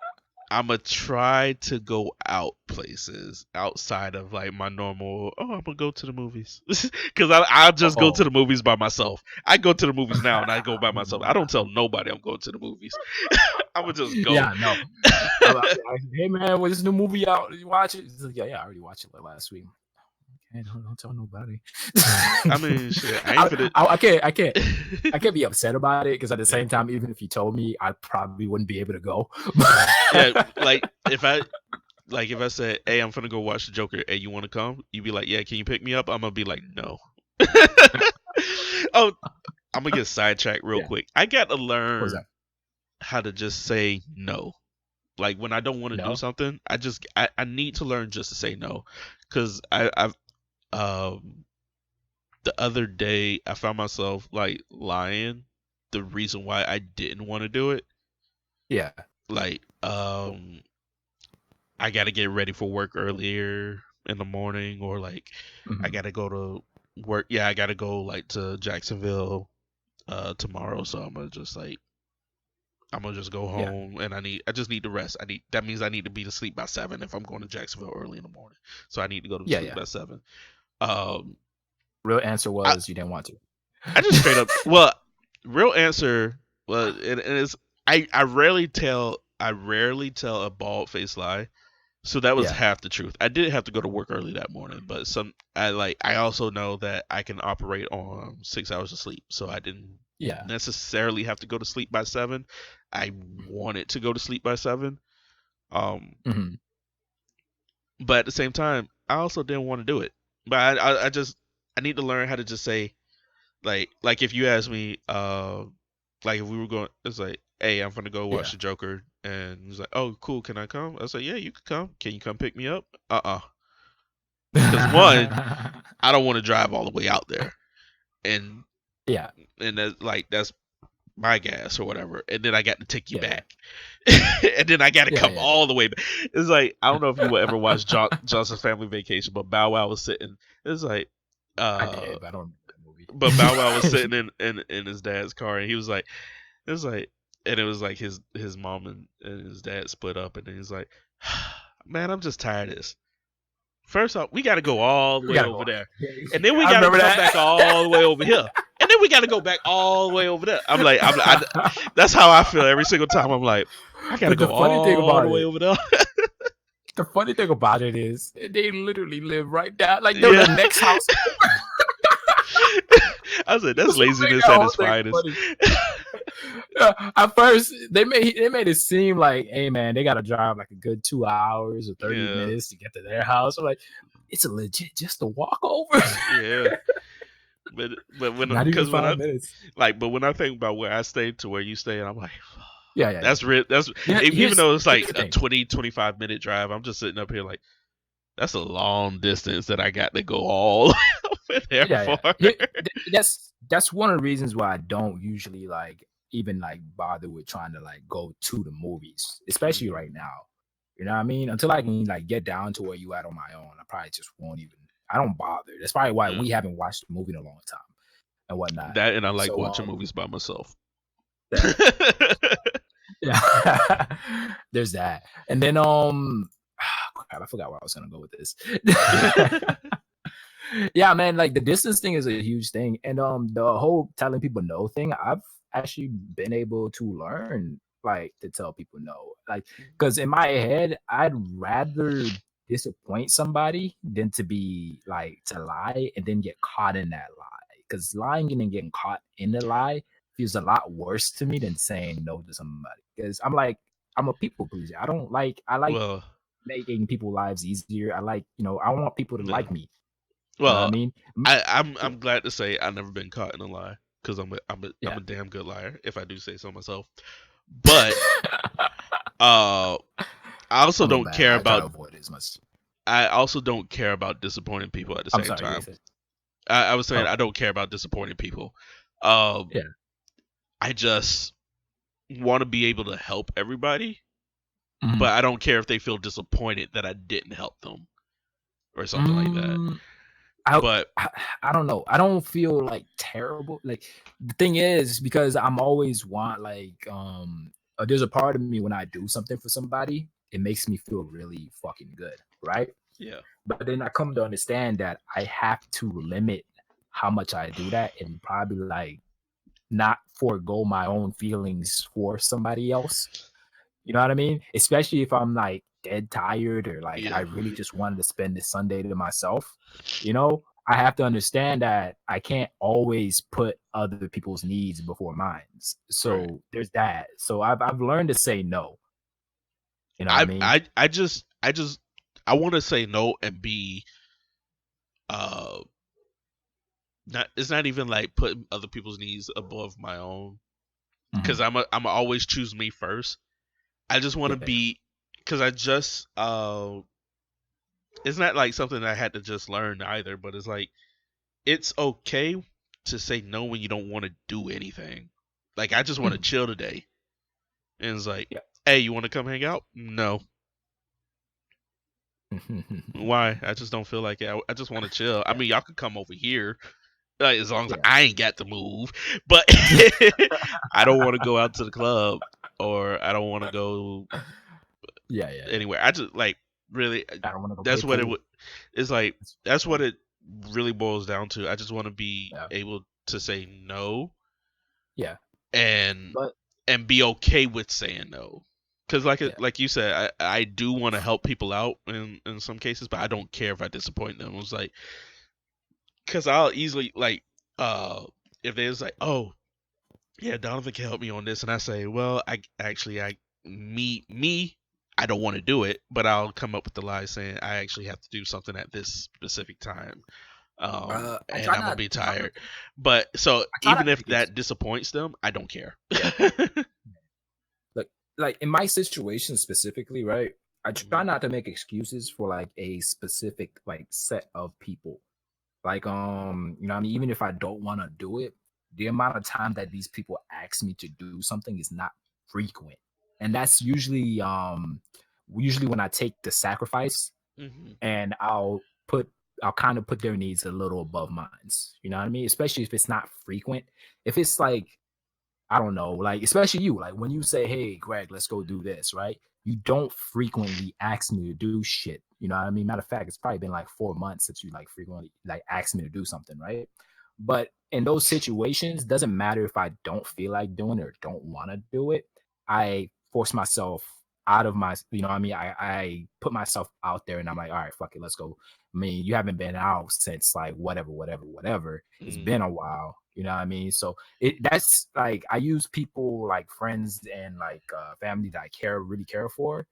I'm gonna try to go out places outside of like my normal. Oh, I'm gonna go to the movies because I'll just go to the movies by myself. I go to the movies now and I go by myself. I don't tell nobody I'm going to the movies. I'm gonna just go. Yeah, no. Hey man, what's this new movie out? You watch it? Like, yeah, I already watched it like last week. Okay, don't tell nobody. I mean, shit. I can't be upset about it because at the same time, even if you told me, I probably wouldn't be able to go. Yeah, like if I said, "Hey, I'm gonna go watch the Joker," hey, you want to come? You'd be like, "Yeah, can you pick me up?" I'm gonna be like, "No." Oh, I'm gonna get sidetracked real quick. I got to learn how to just say no. Like when I don't want to do something, I need to learn just to say no, because I've the other day I found myself like lying the reason why I didn't want to do it. Yeah. Like I got to get ready for work earlier in the morning, or like I got to go to work. Yeah, I got to go like to Jacksonville tomorrow, so I'm gonna just go home and I just need to rest. That means I need to be to sleep by 7 if I'm going to Jacksonville early in the morning. So I need to go to sleep by 7. Real answer was you didn't want to. I just straight up. Well, real answer was it is. I rarely tell a bald faced lie, so that was half the truth. I did have to go to work early that morning, but I also know that I can operate on 6 hours of sleep, so I didn't necessarily have to go to sleep by 7. I wanted to go to sleep by 7. Um, Mhm. but at the same time, I also didn't want to do it. But I need to learn how to just say like if you ask me, like if we were going, it's like, hey, I'm gonna go watch Yeah. the Joker, and he's like, oh, cool, can I come? I was like, yeah, you can come. Can you come pick me up? Because one, I don't want to drive all the way out there, and Yeah. that's my gas or whatever, and then I got to take you Yeah. back, and then I got to Yeah. come Yeah. all the way back. It's like I don't know if you will ever watch Johnson's Family Vacation, but Bow Wow was sitting. It's like, I did, but I don't remember that movie. but Bow Wow was sitting in his dad's car, and he was like, it was like, and it was like his mom and his dad split up, and then he's like, man, I'm just tired of this. First off, we got to go all the We way gotta over go. there, and then we I got to remember come that. back all the way over here, and then we got to go back all the way over there. I'm like, that's how I feel every single time. I'm like, I got to But the go funny thing all the about way it, over there. the funny thing about it is they literally live right down, like they're Yeah. the next house. I was like, that's That's what made laziness that at whole its thing finest. funny. At first, they made it seem like, hey man, they gotta drive like a good 2 hours or 30 Yeah. minutes to get to their house. I'm like, it's a legit just a walk over. Yeah. But when Not even because when 5 minutes. but when I think about where I stayed to where you stay, and I'm like, Yeah. that's real. That's Yeah, even though it's like here's the a thing. 20-25 minute drive. I'm just sitting up here like, that's a long distance that I got to go all over there Yeah. for. That's one of the reasons why I don't usually like even like bother with trying to like go to the movies, especially Mhm. right now. You know what I mean? Until I can like get down to where you at on my own, I probably just won't even. I don't bother. That's probably why Yeah. we haven't watched the movie in a long time and whatnot. That, and I like So watching movies by myself. yeah, there's that. And then crap, I forgot where I was gonna go with this. Yeah, man, like the distance thing is a huge thing, and the whole telling people no thing, I've actually been able to learn like to tell people no, like because in my head, I'd rather disappoint somebody than to be like to lie and then get caught in that lie. Because lying and then getting caught in the lie feels a lot worse to me than saying no to somebody. Because I'm a people pleaser. I like Well, making people's lives easier. I like, I want people to yeah. like me. You know what I Well, mean? I'm glad to say I've never been caught in a lie, because I'm Yeah. a damn good liar, if I do say so myself. But I also I feel don't bad. care I try to about avoid it as much. I also don't care about disappointing people at the I'm same sorry. time. I was saying Oh, I don't care about disappointing people. Um, yeah. I just want to be able to help everybody, Mhm. but I don't care if they feel disappointed that I didn't help them or something like that. But I don't know. I don't feel like terrible. Like the thing is, because I'm always want like there's a part of me when I do something for somebody, it makes me feel really fucking good, right? yeah, But then I come to understand that I have to limit how much I do that and probably like not forego my own feelings for somebody else. You know what I mean? Especially if I'm like dead tired or like I yeah, really just wanted to spend this Sunday to myself. I have to understand that I can't always put other people's needs before mine. So right. there's that. So I've learned to say no. You know what I mean? I just I want to say no and be uh not, it's not even like putting other people's needs above my own, because Mhm. I'm always choose me first. I just want to Yeah. be, because I just it's not like something I had to just learn either, but it's like it's okay to say no when you don't want to do anything. Like, I just want to Mhm. chill today, and it's like, Yeah. hey, you want to come hang out? No. Why? I just don't feel like it. I just want to chill. I Yeah. mean, y'all could come over here, like, as long as Yeah. I ain't got to move, but I don't want to go out to the club, or I don't want to go Yeah. anywhere. I just like, really, I don't want to go play that's what it pool. would. It's like, that's what it really boils down to. I just want to be Yeah. able to say no, Yeah. and But be okay with saying no. Because yeah. like you said, I do want to help people out in some cases, but I don't care if I disappoint them. It was like, because I'll easily like, if there's like, oh yeah, Donovan can help me on this, and I say, well, I actually, I I don't want to do it, but I'll come up with the lie saying I actually have to do something at this specific time. I And try I'm gonna not. be I try not. tired. But so I try not even to if make that excuses. disappoints them, I don't care. Yeah. Like in my situation specifically, right? I try not to make excuses for like a specific like set of people. Like you know what I mean, even if I don't want to do it, the amount of time that these people ask me to do something is not frequent. And that's usually when I take the sacrifice Hmm. and I'll kind of put their needs a little above mine's. You know what I mean? Especially if it's not frequent. If it's like I don't know, like especially you, like when you say, "Hey, Greg, let's go do this," right? You don't frequently ask me to do shit. You know what I mean? Matter of fact, it's probably been like 4 months since you like frequently like asked me to do something, right? But in those situations, doesn't matter if I don't feel like doing it or don't want to do it. I force myself out of my, you know what I mean? I put myself out there and I'm like, all right, fuck it, let's go. I mean, you haven't been out since like whatever. It's Mm. been a while. You know what I mean? So that's like I use people like friends and like family that I really care for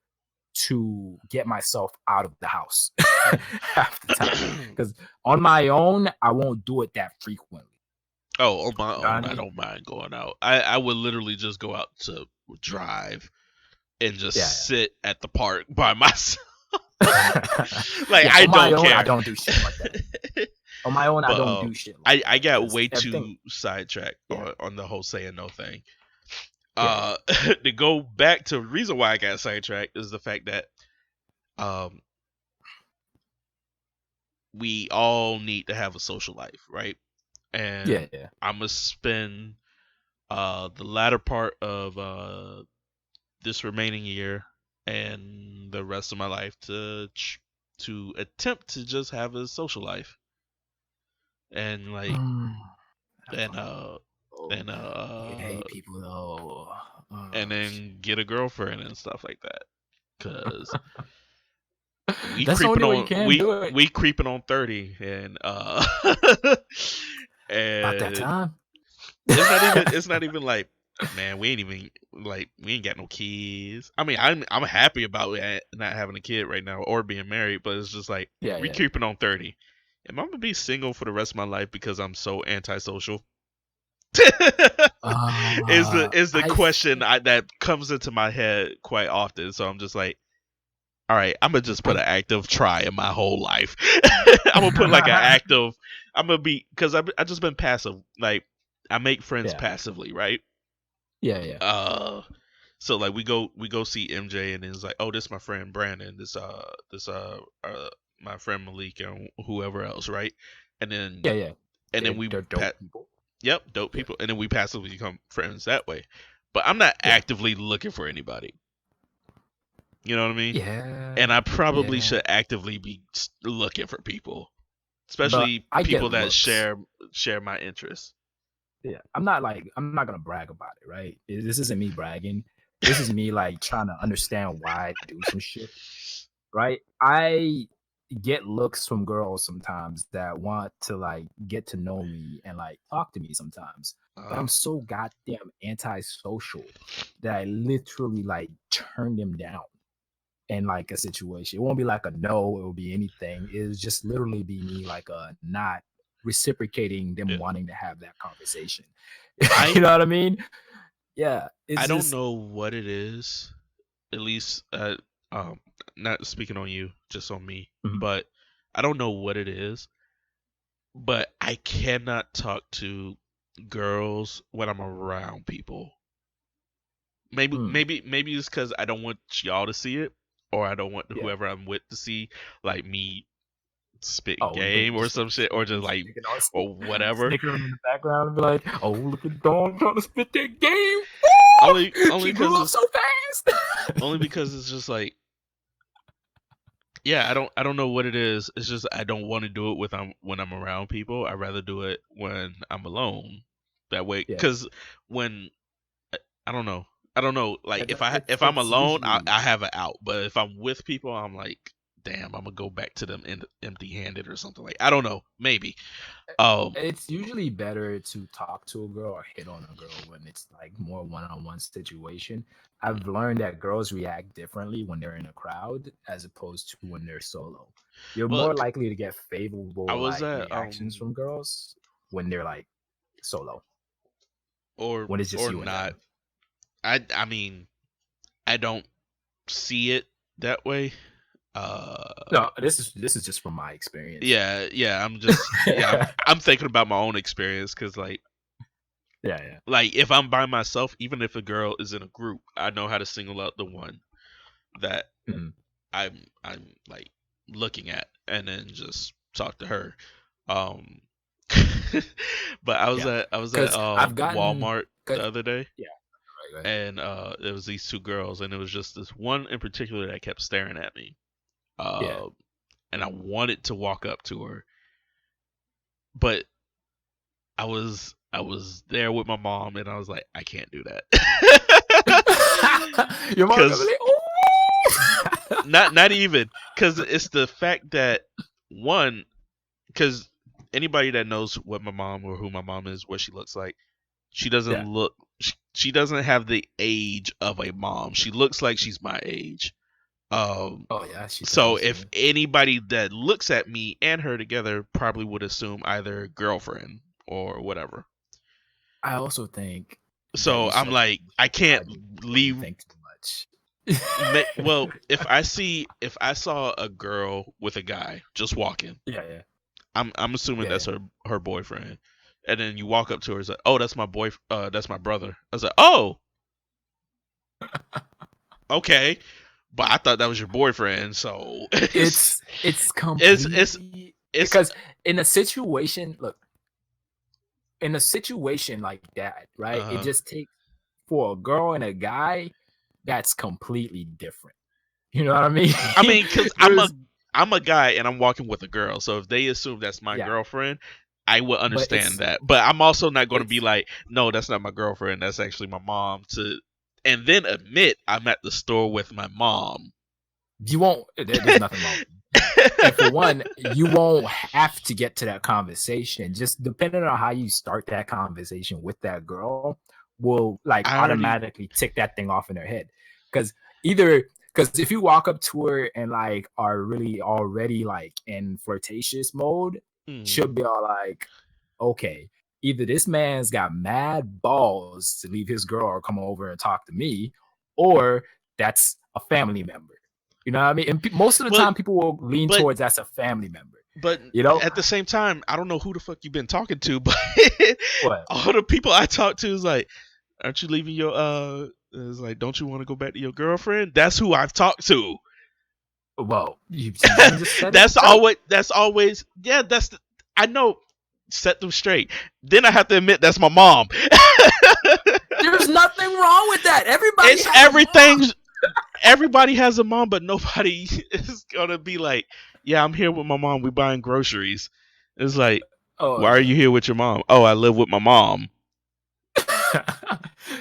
to get myself out of the house half the time. Because on my own, I won't do it that frequently. Oh, on my You know what I own, I mean? don't mind going out. I would literally just go out to drive and just Yeah. sit at the park by myself. Like Yeah, I on my don't own, I care. don't do shit like that. On my own, I But don't do shit like I that got because way everything. too sidetracked Yeah, on the whole saying no thing. yeah, To go back to the reason why I got sidetracked is the fact that um we all need to have a social life, right? yeah, And yeah. I'm gonna spend the latter part of this remaining year and the rest of my life to attempt to just have a social life and like Mm, that's and fucking oh, and I hate people though. and Shit. then get a girlfriend and stuff like that. Cause we That's the creeping only way you on can do it. we creeping on 30 and About that and time. it's not even like, man, we ain't even like we ain't got no kids. I mean, I'm happy about not having a kid right now or being married, but it's just like Yeah, we yeah. creeping on 30. Am I gonna be single for the rest of my life because I'm so antisocial? Is the I question think that comes into my head quite often. So I'm just like, all right, I'm gonna just put I an active try in my whole life. I'm gonna put like an active. I'm gonna be because I just been passive. Like I make friends yeah, passively, right? yeah. Uh, so like we go see MJ and it's like, oh, this my friend Brandon, this my friend Malik and whoever else, right? And then Yeah, yeah. and then we They're dope people. yep, dope Yeah, people, and then we passively become friends that way. But I'm not yeah, actively looking for anybody. You know what I mean? And yeah, I probably yeah. should actively be looking for people, But especially I get people that looks. share my interests. Yeah, I'm not gonna brag about it, right? This isn't me bragging. This is me like trying to understand why I do some shit, right? I get looks from girls sometimes that want to like get to know me and like talk to me sometimes. But Uh, I'm so goddamn antisocial that I literally like turn them down in like a situation. It won't be like a no, it will be anything. It'll just literally be me like not reciprocating them yeah. wanting to have that conversation. I You know what I mean? Yeah. I It's don't just know what it is. At least, um, not speaking on you, just on me. mhm. But I don't know what it is. But I cannot talk to girls when I'm around people. Mm. Maybe it's because I don't want y'all to see it, or I don't want Yeah. whoever I'm with to see like me spitting Oh, look, game or just some shit, or just like sneaking on or whatever. snickering in the background and be like, oh, look at Dawn trying to spit that game. Woo! Only She grew up because so fast. it's just like, yeah, I don't know what it is. It's just I don't want to do it when I'm around people. I rather do it when I'm alone. That way, Yeah. because when I don't know, I don't know. Like It's if it's I'm it's alone, usually I have an out. But if I'm with people, I'm like, damn, I'm gonna go back to them empty-handed or something like. I don't know, maybe. It's usually better to talk to a girl or hit on a girl when it's like more one-on-one situation. I've learned that girls react differently when they're in a crowd as opposed to when they're solo. You're Well, more likely to get I favorable was like at reactions from girls when they're like solo. or When it's just you and not. them. I mean, I don't see it that way. No, this is just from my experience. Yeah. I'm just I'm thinking about my own experience because yeah. like if I'm by myself, even if a girl is in a group, I know how to single out the one that Mhm. I'm like looking at and then just talk to her. Um, but I was Yeah. at I've gotten Walmart the other day, yeah. Right, right. and it was these two girls, and it was just this one in particular that kept staring at me. Yeah. And I wanted to walk up to her, but I was there with my mom, and I was like, I can't do that. Your mom gonna be Because like, oh. not even because it's the fact that one, because anybody that knows what my mom or who my mom is, what she looks like, she doesn't Yeah. look. She doesn't have the age of a mom. She looks like she's my age. Oh yeah, she So does. if anybody that looks at me and her together probably would assume either girlfriend or whatever. I also think that So you should I'm like, I can't decide before you leave. think too much. Well, if I saw a girl with a guy just walking, yeah. I'm assuming Yeah. that's her boyfriend. And then you walk up to her, it's like, oh, that's my that's my brother. I was like, oh, okay, but I thought that was your boyfriend. So It's it's completely it's because in a situation, look, in a situation like that, right? It just takes for a girl and a guy that's completely different. You know what I mean? I mean, because There's- I'm a guy and I'm walking with a girl, so if they assume that's my yeah, girlfriend, I would but understand that. But I'm also not going to be it's like, no, that's not my girlfriend. That's actually my mom. And then admit I'm at the store with my mom. you won't. There's nothing wrong. And for one, you won't have to get to that conversation. Just depending on how you start that conversation with that girl, will like I already. automatically tick that thing off in her head. Because if you walk up to her and like are really already like in flirtatious mode, she'll be all like, okay, either this man's got mad balls to leave his girl or come over and talk to me, or that's a family member. You know what I mean? And most of the time, people will lean towards that's a family member. But you know, at the same time, I don't know who the fuck you've been talking to, but what? all the people I talk to is like, aren't you leaving your is like, don't you want to go back to your girlfriend? That's who I've talked to. Well, you just said that's always yeah. I know. Set them straight. Then I have to admit that's my mom. There's nothing wrong with that. It's everything. Everybody has a mom, but nobody is gonna be like, yeah, I'm here with my mom. We're buying groceries. It's like, why are you here with your mom? Oh, I live with my mom.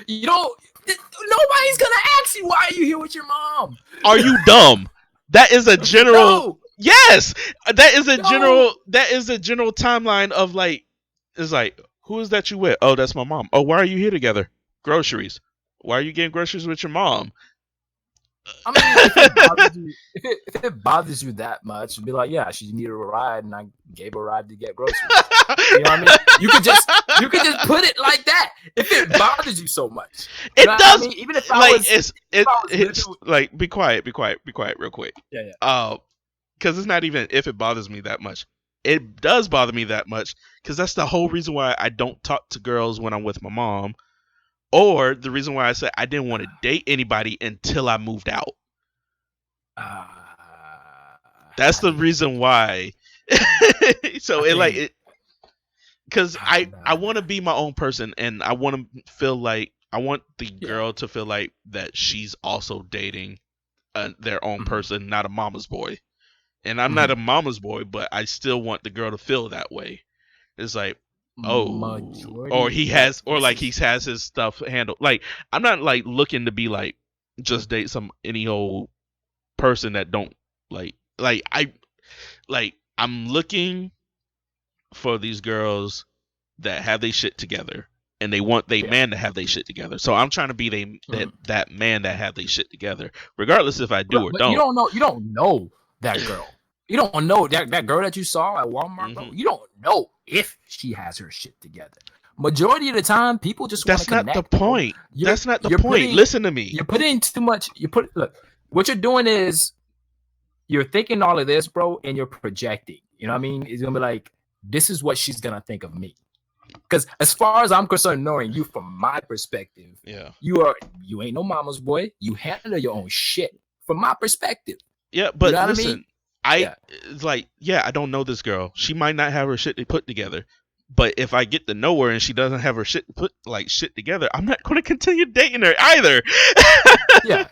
You don't. Nobody's gonna ask you why are you here with your mom. Are you dumb? That is a general. No. Yes, that is a general. That is a general timeline of like. It's like, who is that you with? Oh, that's my mom. Oh, why are you here together? Groceries. Why are you getting groceries with your mom? I mean, if it bothers you that much, be like, yeah, she needed a ride, and I gave her a ride to get groceries. You know what I mean? You could just put it like that. If it bothers you so much, it does. I mean? Even if like it's like be quiet, real quick. Yeah. Because it's not even if it bothers me that much. It does bother me that much because that's the whole reason why I don't talk to girls when I'm with my mom. Or the reason why I said I didn't want to date anybody until I moved out. That's the reason why. So because I want to be my own person, and I want to feel like I want the girl to feel like that she's also dating their own person, not a mama's boy. And I'm not a mama's boy, but I still want the girl to feel that way. It's like, or he has his stuff handled. Like, I'm not like looking to be like just date any old person that don't like I'm looking for these girls that have their shit together, and they want they man to have their shit together. So I'm trying to be that man that have their shit together, regardless if I do or But don't. you don't know that girl. You don't know that girl that you saw at Walmart, bro. You don't know if she has her shit together. Majority of the time, people just want to connect. That's not the point. That's not the point. Listen to me. You're putting too much. Look. What you're doing is you're thinking all of this, bro, and you're projecting. You know what I mean? It's gonna be like, this is what she's gonna think of me. Because as far as I'm concerned, knowing you from my perspective, you ain't no mama's boy. You handle your own shit from my perspective. Yeah, but you know listen, I don't know this girl. She might not have her shit put together. But if I get to know her and she doesn't have her shit shit together, I'm not going to continue dating her either. Yeah.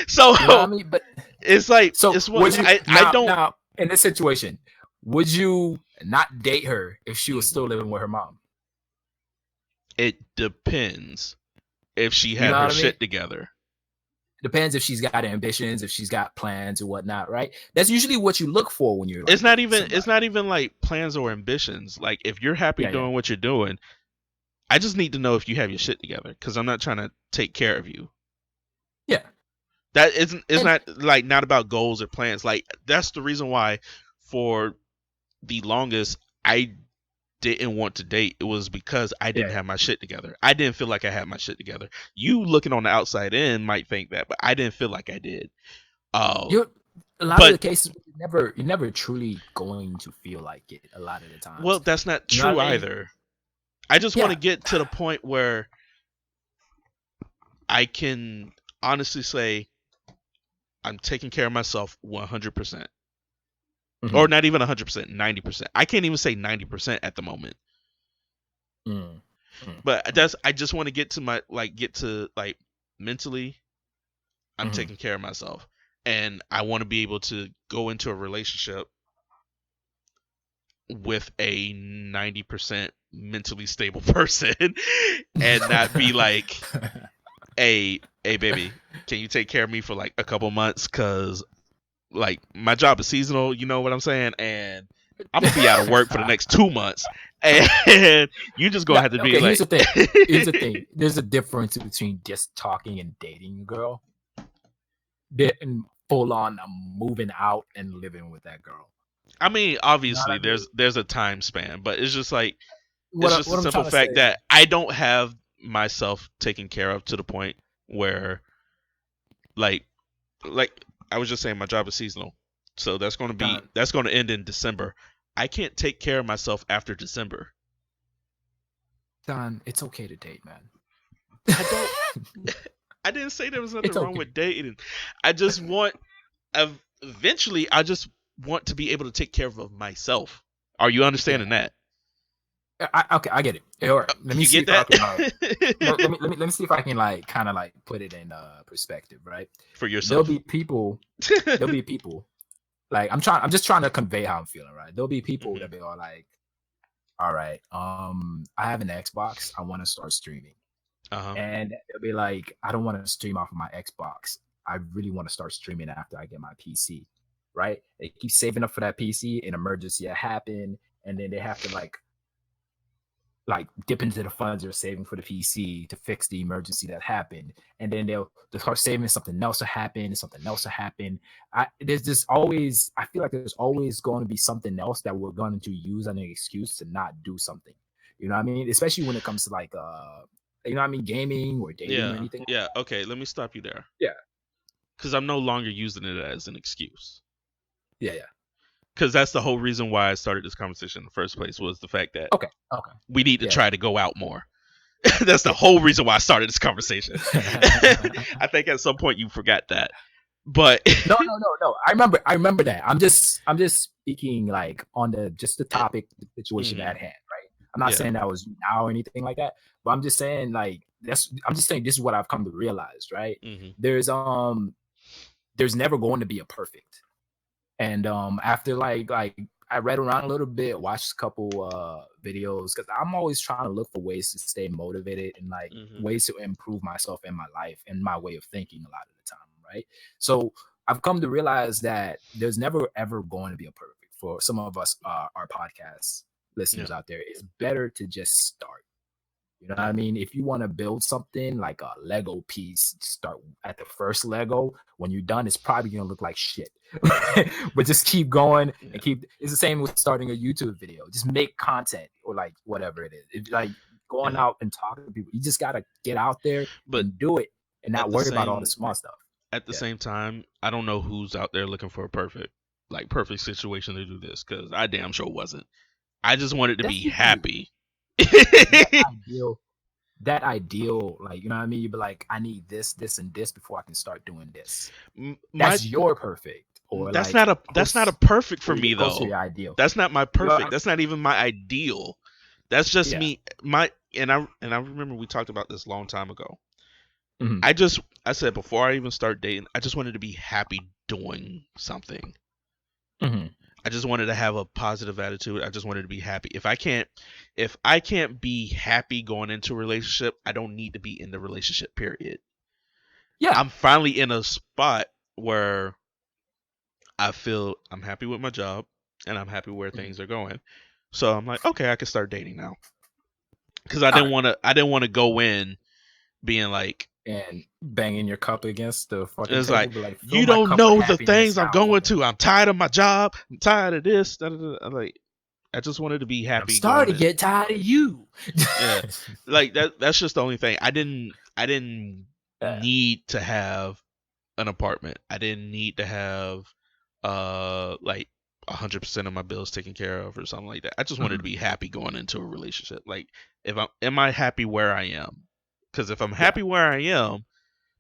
So you know what I mean? But it's like, so it's what I don't. Now, in this situation, would you not date her if she was still living with her mom? It depends if she had her shit together. Depends if she's got ambitions, if she's got plans or whatnot, right? That's usually what you look for when you're. It's not even like plans or ambitions. Like if you're happy doing what you're doing, I just need to know if you have your shit together because I'm not trying to take care of you. Yeah, that it's not about goals or plans. Like that's the reason why, for the longest, I didn't want to date. It was because I didn't have my shit together. I didn't feel like I had my shit together. You looking on the outside in might think that, but I didn't feel like I did. A lot of the cases, you're never truly going to feel like it a lot of the time. Well, that's not true either. I just want to get to the point where I can honestly say I'm taking care of myself 100%. Or not even 100%, 90%. I can't even say 90% at the moment. But I just want to get to mentally, I'm taking care of myself. And I want to be able to go into a relationship with a 90% mentally stable person and not be like, hey baby, can you take care of me for like a couple months? Cause like my job is seasonal, you know what I'm saying? And I'm gonna be out of work for the next 2 months. And you just gonna have to be like, here's the thing. There's a difference between just talking and dating a girl. And full on moving out and living with that girl. I mean, obviously there's a time span, but it's just like it's just a simple fact that I don't have myself taken care of to the point where like I was just saying my job is seasonal. So that's going to end in December. I can't take care of myself after December. Don, it's okay to date, man. I didn't say there was nothing wrong with dating. I just want eventually I just want to be able to take care of myself. Are you understanding that? I get it. All right, let me see if I can. Let me see if I can kind of put it in perspective, right? For yourself. There'll be people. Like I'm just trying to convey how I'm feeling, right? There'll be people that be all like, "All right, I have an Xbox. I want to start streaming," and they'll be like, "I don't want to stream off of my Xbox. I really want to start streaming after I get my PC." Right? They keep saving up for that PC. An emergency happen, and then they have to like dip into the funds they're saving for the PC to fix the emergency that happened, and then they'll start saving something else to happen. There's just always, I feel like there's always going to be something else that we're going to use as an excuse to not do something. You know what I mean? Especially when it comes to you know what I mean, gaming or dating or anything. Yeah. Okay. Let me stop you there. Yeah. Because I'm no longer using it as an excuse. Yeah. Because that's the whole reason why I started this conversation in the first place, was the fact that we need to try to go out more. That's the whole reason why I started this conversation. I think at some point you forgot that, but no. I remember that. I'm just speaking on the topic, the situation at hand, right? I'm not saying that was now or anything like that, but I'm just saying this is what I've come to realize, right? There's never going to be a perfect. And after I read around a little bit, watched a couple videos, because I'm always trying to look for ways to stay motivated and ways to improve myself in my life and my way of thinking a lot of the time, right? So I've come to realize that there's never ever going to be a perfect for some of us, our podcast listeners Yeah. out there. It's better to just start. You know what I Yeah. mean? If you want to build something like a Lego piece, start at the first Lego. When you're done, it's probably gonna look like shit. But just keep going Yeah. and keep. It's the same with starting a YouTube video. Just make content or like whatever it is. Like going Yeah. out and talking to people, you just gotta get out there But and do it, and at not the worry about all the same small stuff. at the Yeah. same time, I don't know who's out there looking for a perfect situation to do this, because I damn sure wasn't. I just wanted to That's be usually happy. that ideal. That ideal, like, you know what I mean? You'd be like, I need this, this, and this before I can start doing this. My That's your perfect, or that's like not a perfect for or you me get close to though. your ideal. That's not my You know, perfect. That's not even my ideal. That's just yeah. me. And I remember we talked about this a long time ago. Mhm. I said before I even start dating, I just wanted to be happy doing something. Mhm. I just wanted to have a positive attitude. I just wanted to be happy. If I can't be happy going into a relationship, I don't need to be in the relationship, period. Yeah. I'm finally in a spot where I feel I'm happy with my job and I'm happy where things are going. So I'm like, okay, I can start dating now. Cuz I All didn't right. want to go in being like, And banging your cup against the fucking it's table, like, be like, fill you my don't cup with know the happiness things I'm now, going woman. to. I'm tired of my job. I'm tired of this. Da, da, da. I'm like, I just wanted to be And I'm happy starting going to in. get tired of you. Yeah. Like that's just the only thing. I didn't Yeah. need to have an apartment. I didn't need to have like 100% of my bills taken care of or something like that. I just wanted to Mhm. be happy going into a relationship. Like, if am I happy where I am? Because if I'm Yeah. happy where I am,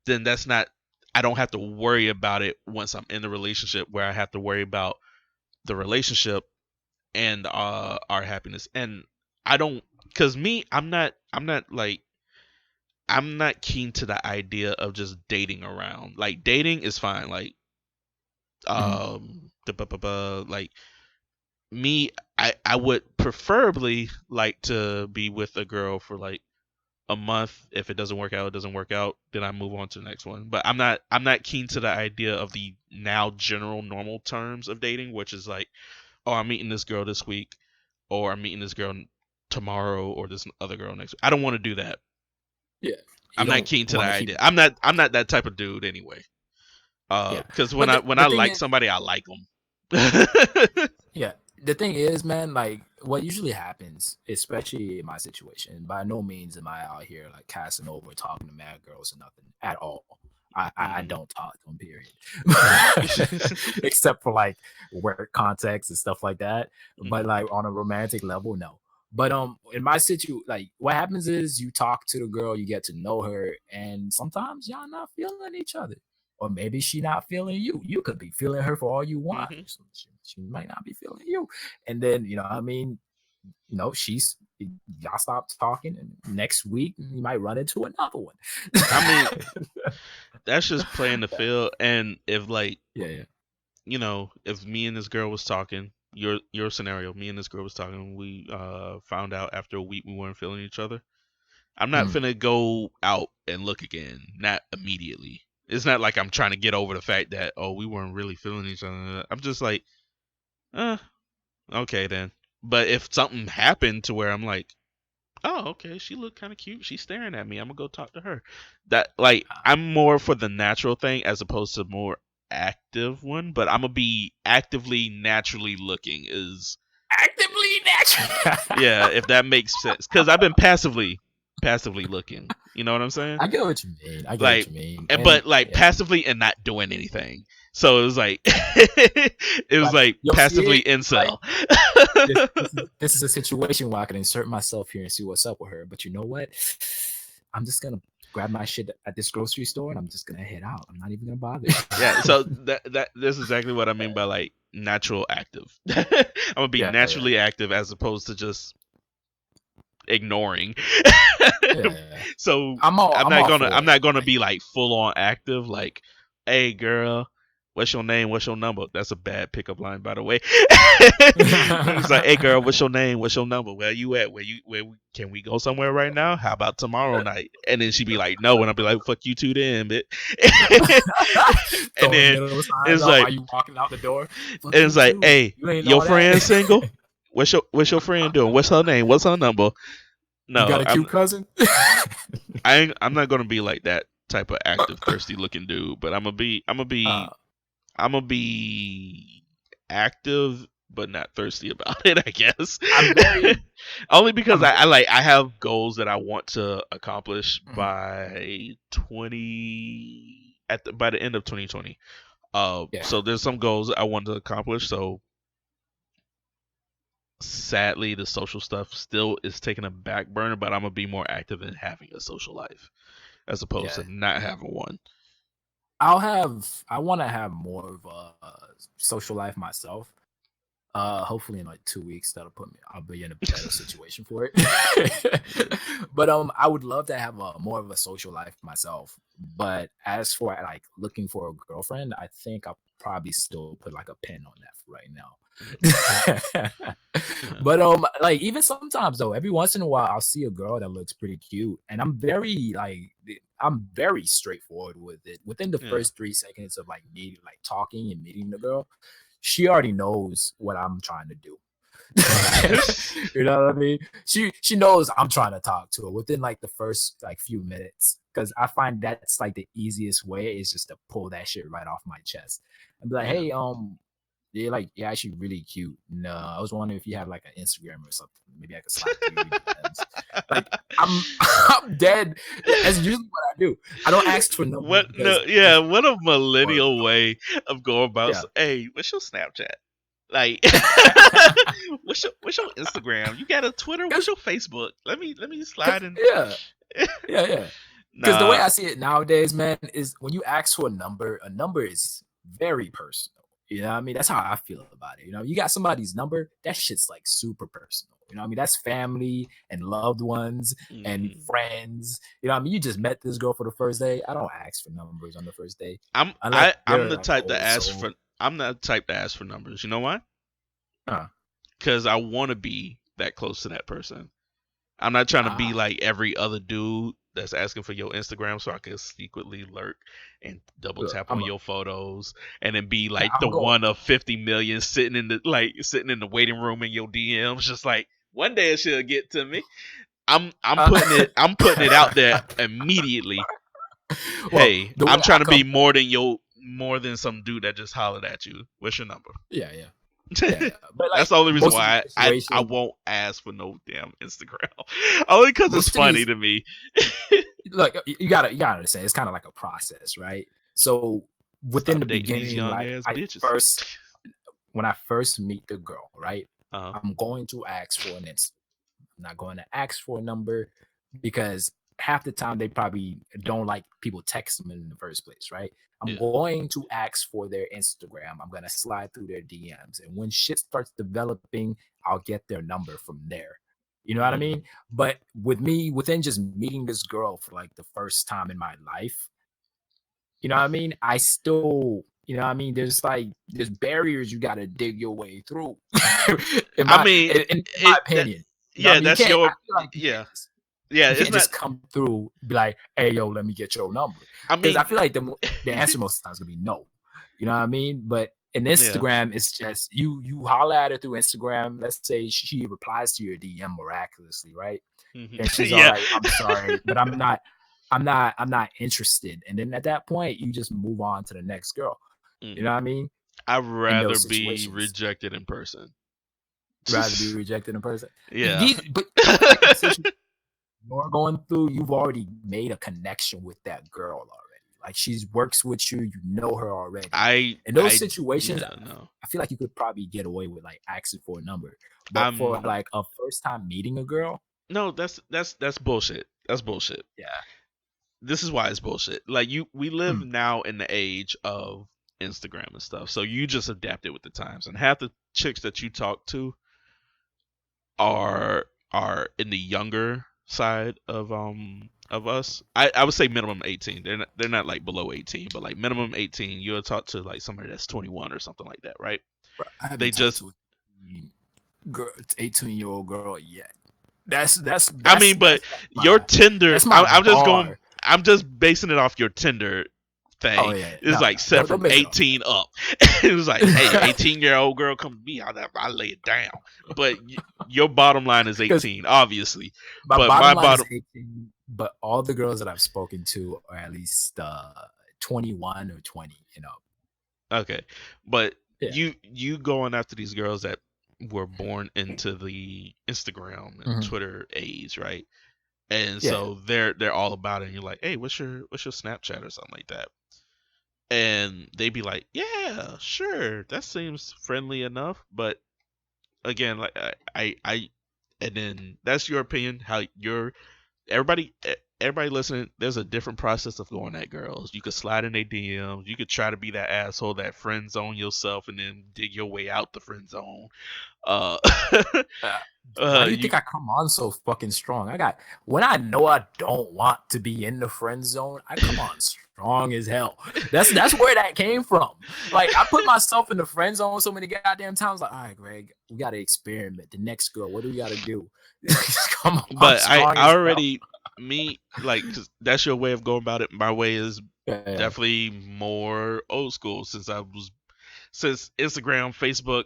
then that's not, I don't have to worry about it once I'm in the relationship, where I have to worry about the relationship and our happiness. And I don't, because me, I'm not keen to the idea of just dating around. Like, dating is fine. Like, Mhm. like me, I would preferably like to be with a girl for like a month. If it doesn't work out, it doesn't work out. Then I move on to the next one. But I'm not keen to the idea of the now general normal terms of dating, which is like, oh, I'm meeting this girl this week, or I'm meeting this girl tomorrow, or this other girl next week. I don't want to do that. Yeah. You I'm not don't keen to the want to idea. keep. I'm not that type of dude anyway. Yeah. Because But when the I thing like is, somebody, I like them. yeah. The thing is, man, like what usually happens, especially in my situation, by no means am I out here like casting over, talking to mad girls or nothing at all. I Mhm. don't talk to them, period. Except for like work context and stuff like that. But Mhm. like on a romantic level, no. But in my situation, like what happens is you talk to the girl, you get to know her, and sometimes y'all not feeling each other. Or maybe she not feeling you. You could be feeling her for all you want. Mhm. She might not be feeling you. And then, you know, I mean, she's y'all stop talking, and next week you might run into another one. I mean, that's just playing the field. And if like, Yeah. if me and this girl was talking, your scenario, me and this girl was talking, we found out after a week we weren't feeling each other. I'm not Mm. finna go out and look again. Not immediately. It's not like I'm trying to get over the fact that, oh, we weren't really feeling each other. I'm just like, okay then. But if something happened to where I'm like, oh, okay, she looked kind of cute. She's staring at me. I'm gonna go talk to her. That, like, I'm more for the natural thing as opposed to more active one. But I'm gonna be actively, naturally looking. Is Actively natural. Yeah, if that makes sense. Because I've been passively looking. You know what I'm saying? I get what you mean. I get what Like, you mean. but And like yeah, passively and not doing anything. So it was like, it was like like you'll see passively it. Like incel. this is a situation where I can insert myself here and see what's up with her. But you know what? I'm just gonna grab my shit at this grocery store and I'm just gonna head out. I'm not even gonna bother. Yeah, so that's exactly what I mean by like natural active. I'm gonna be Yeah, yeah, naturally active as opposed to just ignoring. yeah. So I'm all for I'm it. not gonna Like, be like full on active. Like, hey girl, What's your name? What's your number? That's a bad pickup line, by the way. He's like, hey girl, what's your name? What's your number? Where you at? Can we go somewhere right now? How about tomorrow night? And then she'd be like, no, and I'll be like, fuck you too then, bitch. And Throwing then middle signs it's up like, while you walking out the door. Fuck and you it's like, too. hey, You ain't your all that. friend single? What's your friend doing? What's her name? What's her number? You got No, a cute cousin? I'm not gonna be like that type of active, thirsty looking dude. But I'm gonna be active, but not thirsty about it. I guess. I'm very. Only because I'm very I have goals that I want to accomplish Mhm. by the end of 2020. Yeah. So there's some goals I want to accomplish. So sadly, the social stuff still is taking a back burner, but I'm gonna be more active in having a social life as opposed Yeah. to not having one. I want to have more of a social life myself. Hopefully in like 2 weeks I'll be in a better situation for it. But I would love to have more of a social life myself. But as for like looking for a girlfriend, I think I'll probably still put like a pin on that for right now. But like even sometimes though, every once in a while I'll see a girl that looks pretty cute, and I'm very straightforward with it. Within the Yeah. first 3 seconds of like talking and meeting the girl, she already knows what I'm trying to do. You know what I mean? She knows I'm trying to talk to her within like the first like few minutes, because I find that's like the easiest way is just to pull that shit right off my chest and be like, Yeah. hey, you're actually really cute. No, I was wondering if you have like an Instagram or something. Maybe I could slide through your DMs. Like I'm dead. That's usually what I do. I don't ask for numbers. What? No, yeah. What a millennial way of going about. Yeah. Hey, what's your Snapchat? Like, what's your Instagram? You got a Twitter? What's your Facebook? Let me slide in. Yeah. Because the way Nah. I see it nowadays, man, is when you ask for a number is very personal. You know what I mean? That's how I feel about it. You know, you got somebody's number, that shit's like super personal. You know what I mean? That's family and loved ones and friends. You know what I mean? You just met this girl for the first day. I don't ask for numbers on the first day. I'm Unless I'm they're the like type to old ask soul. for. I'm not the type to ask for numbers. You know why? Huh. Because I want to be that close to that person. I'm not trying to be Ah. like every other dude that's asking for your Instagram so I can secretly lurk and double Look, tap on your photos and then be like the I'm going. one of 50 million sitting in the waiting room in your DMs, just like one day it should get to me. I'm putting it out there immediately. Well, Hey, the way I'm I trying to be come, more than some dude that just hollered at you. What's your number? yeah. But like That's the only reason most of the why I situations, won't ask for no damn Instagram. Only because it's most of funny these, to me. look, you gotta understand, it's kind of like a process, right? So within Stop the dating these beginning, young like ass bitches. when I first meet the girl, right, Uh-huh. I'm going to ask for an Insta. I'm not going to ask for a number, because half the time they probably don't like people text them in the first place, right? I'm Yeah. going to ask for their Instagram. I'm going to slide through their DMs. And when shit starts developing, I'll get their number from there. You know what I mean? But with me, within just meeting this girl for like the first time in my life, you know what I mean? I still, you know what I mean? There's barriers you got to dig your way through. in I my mean, opinion. You know what I yeah, mean? that's I feel your like yeah. Yeah, you it's can't not. just come through, be like, hey, yo, let me get your number. I Because I mean, feel like the answer most of the time is gonna be no. You know what I mean? But in yeah. Instagram, it's just you holler at her through Instagram. Let's say she replies to your DM miraculously, right? And she's all Yeah. like, I'm sorry, but I'm not interested. And then at that point, you just move on to the next girl. You know what I mean? I'd In rather those be situations, rejected in person. rather be rejected in person. Yeah. But I feel like the situation you're going through, you've already made a connection with that girl already. Like she works with you, you know her already. In those situations, yeah, no. I feel like you could probably get away with like asking for a number. But for I'm like a first time meeting a girl, no, that's bullshit. That's bullshit. yeah. This is why it's bullshit. Like we live Hmm. now in the age of Instagram and stuff. So you just adapted with the times. And half the chicks that you talk to are in the younger side of us. I would say minimum 18. They're not like below 18, but like minimum 18. You'll talk to like somebody that's 21 or something like that, right? Bro, I They haven't talked just to a girl, 18-year-old girl yet. That's I mean, but your Tinder. that's my I'm just going. bar. I'm just basing it off your Tinder thing. Oh yeah, It's no, like set don't from base it off 18 up. It was like, hey, 18-year-old girl, come to me. I lay it down. But your bottom line is 18, obviously. My But bottom my line bottom. is 18, but all the girls that I've spoken to are at least 21 or 20. Okay, but Yeah. you going after these girls that were born into the Instagram and Mhm. Twitter age, right? And Yeah. so they're all about it. And you're like, hey, what's your Snapchat or something like that? And they be like, yeah, sure, that seems friendly enough. But again, like and then that's your opinion. How everybody listening, there's a different process of going at girls. You could slide in their DMs. You could try to be that asshole that friend zone yourself and then dig your way out the friend zone. Uh, Why do you you think I come on so fucking strong? When I know I don't want to be in the friend zone, I come on strong as hell. That's where that came from. Like I put myself in the friend zone so many goddamn times. Like, all right, Greg, we got to experiment. The next girl, what do we got to do? Come on, but strong I as already me like 'cause that's your way of going about it. My way is hell. Yeah. definitely more old school since Instagram, Facebook.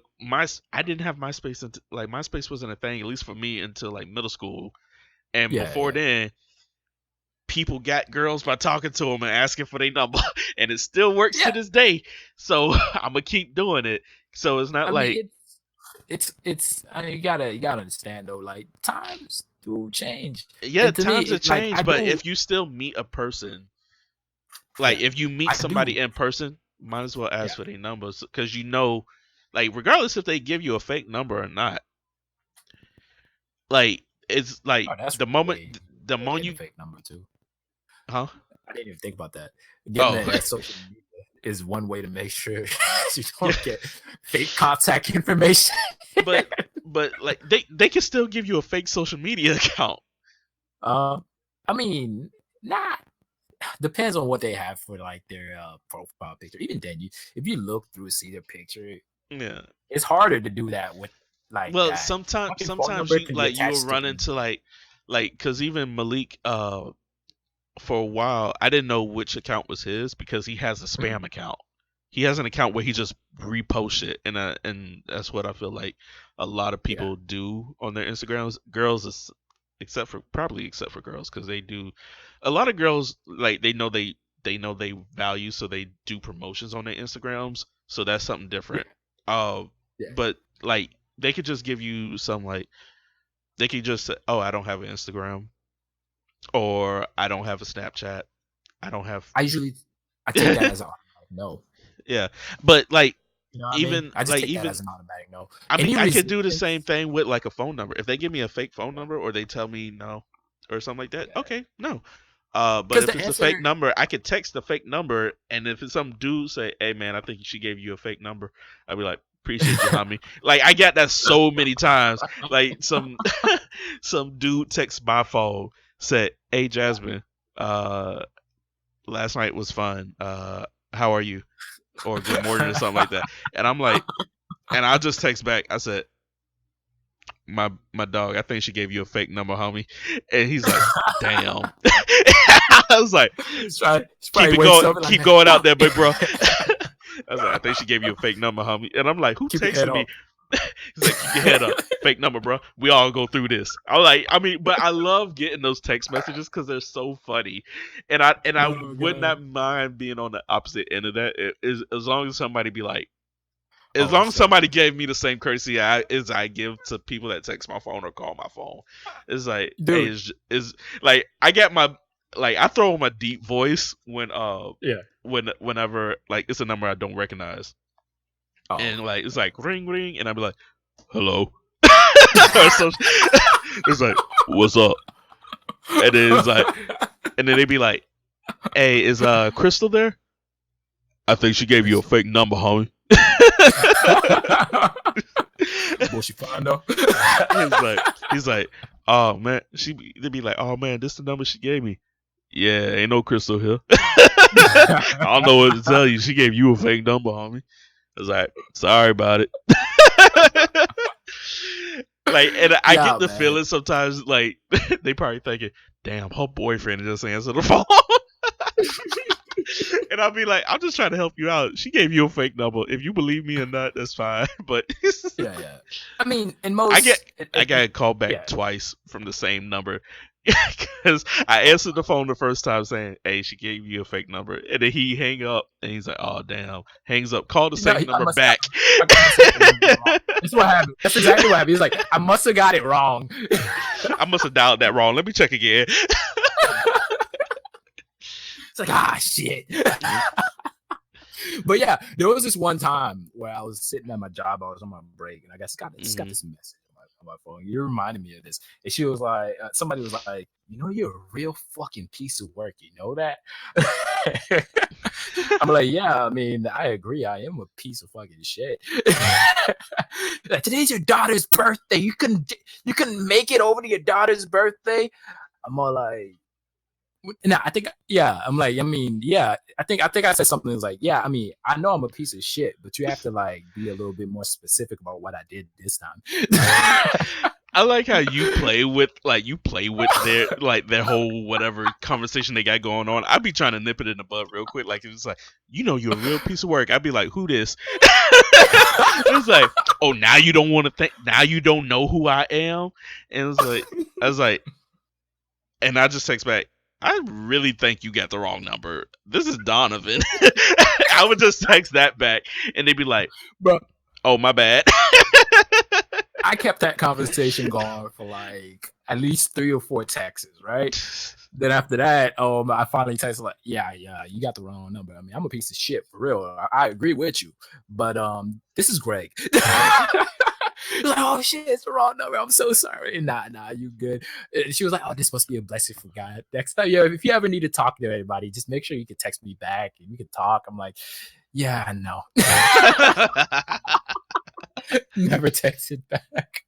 I didn't have MySpace until like MySpace wasn't a thing, at least for me, until like middle school. And Yeah, before yeah. then, people got girls by talking to them and asking for their number, and it still works to Yeah. this day. So I'm gonna keep doing it. So it's not I like mean, it's. I mean, you gotta understand though. Like times do change. yeah, And to me, times have it's like changed. But if you still meet a person, like yeah, if you meet I somebody do. in person, might as well Yeah. ask for their numbers because you know, like regardless if they give you a fake number or not, like it's like Oh, that's the moment way the moment getting a you fake number too. huh I didn't even think about that. Getting oh that social media is one way to make sure you yeah. don't get fake contact information. but like they can still give you a fake social media account. I mean, not depends on what they have for like their profile picture. Even then, if you look through see their picture, Yeah. it's harder to do that with like Well, that. Fucking phone sometimes number you can be like you will attached to run into like because even Malik for a while I didn't know which account was his because he has a spam account. He has an account where he just reposts it, and that's what I feel like a lot of people do on their Instagrams. Girls, except for girls, because they do. A lot of girls like they know they value, so they do promotions on their Instagrams. So that's something different. Yeah. But like they could just give you some like they could just say, "Oh, I don't have an Instagram," or "I don't have a Snapchat." I don't have. I take that as an automatic no. Yeah, but like You know what I mean? even I just like take that even as an automatic no. I mean Any I could do the same resistance? thing with like a phone number. If they give me a fake phone number or they tell me no or something like that, okay, no. But Because if the it's a fake answer, number, I could text the fake number, and if it's some dude say, "Hey man, I think she gave you a fake number," I'd be like, "Appreciate you, homie." Like I got that so many times. Like some dude text my phone said, "Hey Jasmine, last night was fun. How are you?" Or "Good morning" or something like that, and I'm like, and I'll just text back. I said, my dog, I think she gave you a fake number, homie. And he's like, damn. I was like, she probably wakes up and keep like, going out fuck. there, big bro. I was like, I think she gave you a fake number, homie. And I'm like, who Keep your head texted me? up. He's like, keep your head up. Fake number, bro. We all go through this. I was like, I mean, but I love getting those text messages because they're so funny, and I Oh, would God. not mind being on the opposite end of that. As long as somebody be like, as Oh, long as shit. somebody gave me the same courtesy as I give to people that text my phone or call my phone, it's like, hey, Dude. is like I get my like I throw on my deep voice when whenever like it's a number I don't recognize, Oh. and like it's like ring ring, and I'd be like, hello, or so, it's like, what's up, and then it's like, and then they'd be like, hey, is Crystal there? I think she gave you a fake number, homie. What she find though? He's like, Oh man, they'd be like, oh man, this the number she gave me. Yeah, ain't no Crystal here. I don't know what to tell you. She gave you a fake number, homie. I was like, sorry about it. Like, and I get Yeah, the man. feeling sometimes, like, they probably thinking, damn, her boyfriend just answered the phone. And I'll be like, I'm just trying to help you out. She gave you a fake number. If you believe me or not, that's fine. But Yeah. I mean, in I get most, I got a call back yeah. twice from the same number because I answered the phone the first time saying, "Hey, she gave you a fake number," and then he hang up and he's like, "Oh damn," hangs up, call the No, same I number must. back. I must have got the number wrong. That's what happened. That's exactly what happened. He's like, I must have got it wrong. I must have dialed that wrong. Let me check again. It's like, shit. But yeah, there was this one time where I was sitting at my job. I was on my break, and I guess got this message on my phone. You reminded me of this. And she was like, somebody was like, you're a real fucking piece of work. You know that? I'm like, yeah, I mean, I agree. I am a piece of fucking shit. Like, today's your daughter's birthday. You couldn't make it over to your daughter's birthday. I'm all like, no, I think, yeah. I'm like, I mean, yeah. I think I said something that's like, yeah. I mean, I know I'm a piece of shit, but you have to like be a little bit more specific about what I did this time. I like how you play with their whole whatever conversation they got going on. I'd be trying to nip it in the bud real quick. Like it's like, you're a real piece of work. I'd be like, who this? It's like, oh, now you don't want to think. Now you don't know who I am. And it's like, I was like, and I just text back, I really think you got the wrong number. This is Donnovan. I would just text that back, and they'd be like, Bro, oh, my bad. I kept that conversation going for like at least 3 or 4 texts, right? Then after that, I finally texted like, yeah, you got the wrong number. I mean, I'm a piece of shit for real. I agree with you, but this is Greg. Like, oh shit, it's the wrong number. I'm so sorry. Nah, you good. And she was like, oh, this must be a blessing from God. Next time, if you ever need to talk to anybody, just make sure you can text me back and we can talk. I'm like, yeah, I know. Never texted back.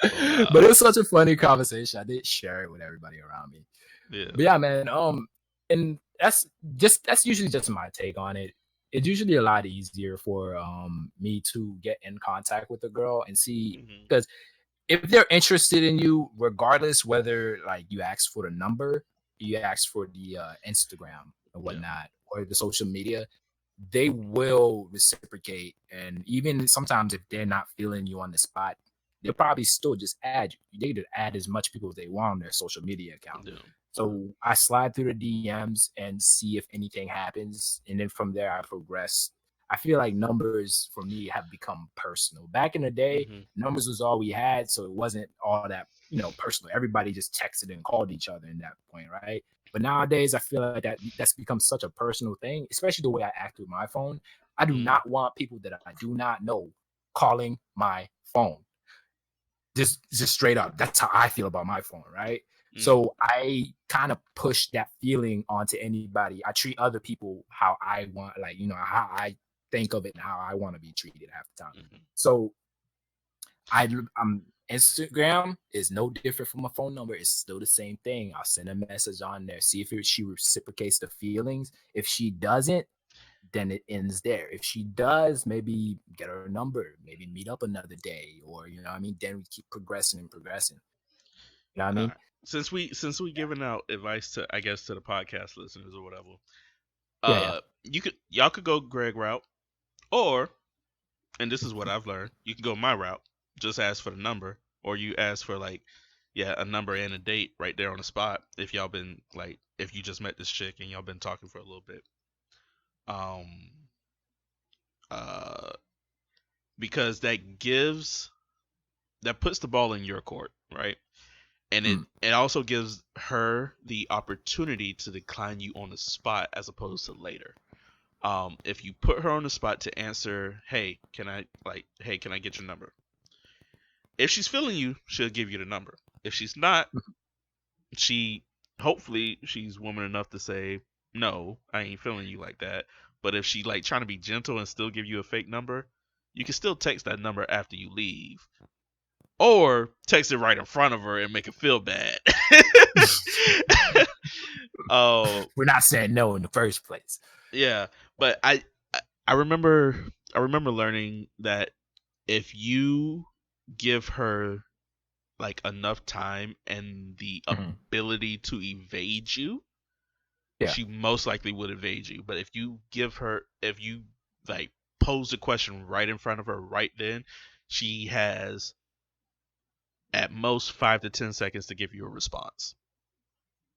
Wow. But it was such a funny conversation. I did share it with everybody around me. Yeah. But yeah, man. And that's usually just my take on it. It's usually a lot easier for me to get in contact with a girl and see, because if they're interested in you, regardless whether like you ask for the number, you ask for the Instagram or whatnot, or the social media, they will reciprocate. And even sometimes if they're not feeling you on the spot, they'll probably still just add you. They could add as much people as they want on their social media account. Yeah. So I slide through the DMs and see if anything happens. And then from there, I progress. I feel like numbers for me have become personal. Back in the day, numbers was all we had. So it wasn't all that, personal. Everybody just texted and called each other in that point, right? But nowadays, I feel like that's become such a personal thing, especially the way I act with my phone. I do not want people that I do not know calling my phone. Just straight up. That's how I feel about my phone, right? So I kind of push that feeling onto anybody. I treat other people how I want, like, how I think of it and how I want to be treated half the time. So Instagram is no different from a phone number. It's still the same thing. I'll send a message on there, see if she reciprocates the feelings. If she doesn't, then it ends there. If she does, maybe get her number, maybe meet up another day, or then we keep progressing and progressing. You know what I mean? Right. Since we giving out advice to, I guess, to the podcast listeners or whatever, y'all could go Greg route, or, and this is what I've learned, you can go my route. Just ask for the number, or you ask for like, a number and a date right there on the spot. If y'all been like, if you just met this chick and y'all been talking for a little bit, because that puts the ball in your court, right? And it also gives her the opportunity to decline you on the spot as opposed to later. If you put her on the spot to answer, hey, can I get your number? If she's feeling you, she'll give you the number. If she's not, hopefully she's woman enough to say, no, I ain't feeling you like that. But if she like trying to be gentle and still give you a fake number, you can still text that number after you leave. or text it right in front of her and make her feel bad. Oh, We're not saying no in the first place. yeah, but I remember learning that if you give her like enough time and the Mhm. ability to evade you, Yeah. she most likely would evade you. But if you like pose the question right in front of her right then, she has at most 5 to 10 seconds to give you a response.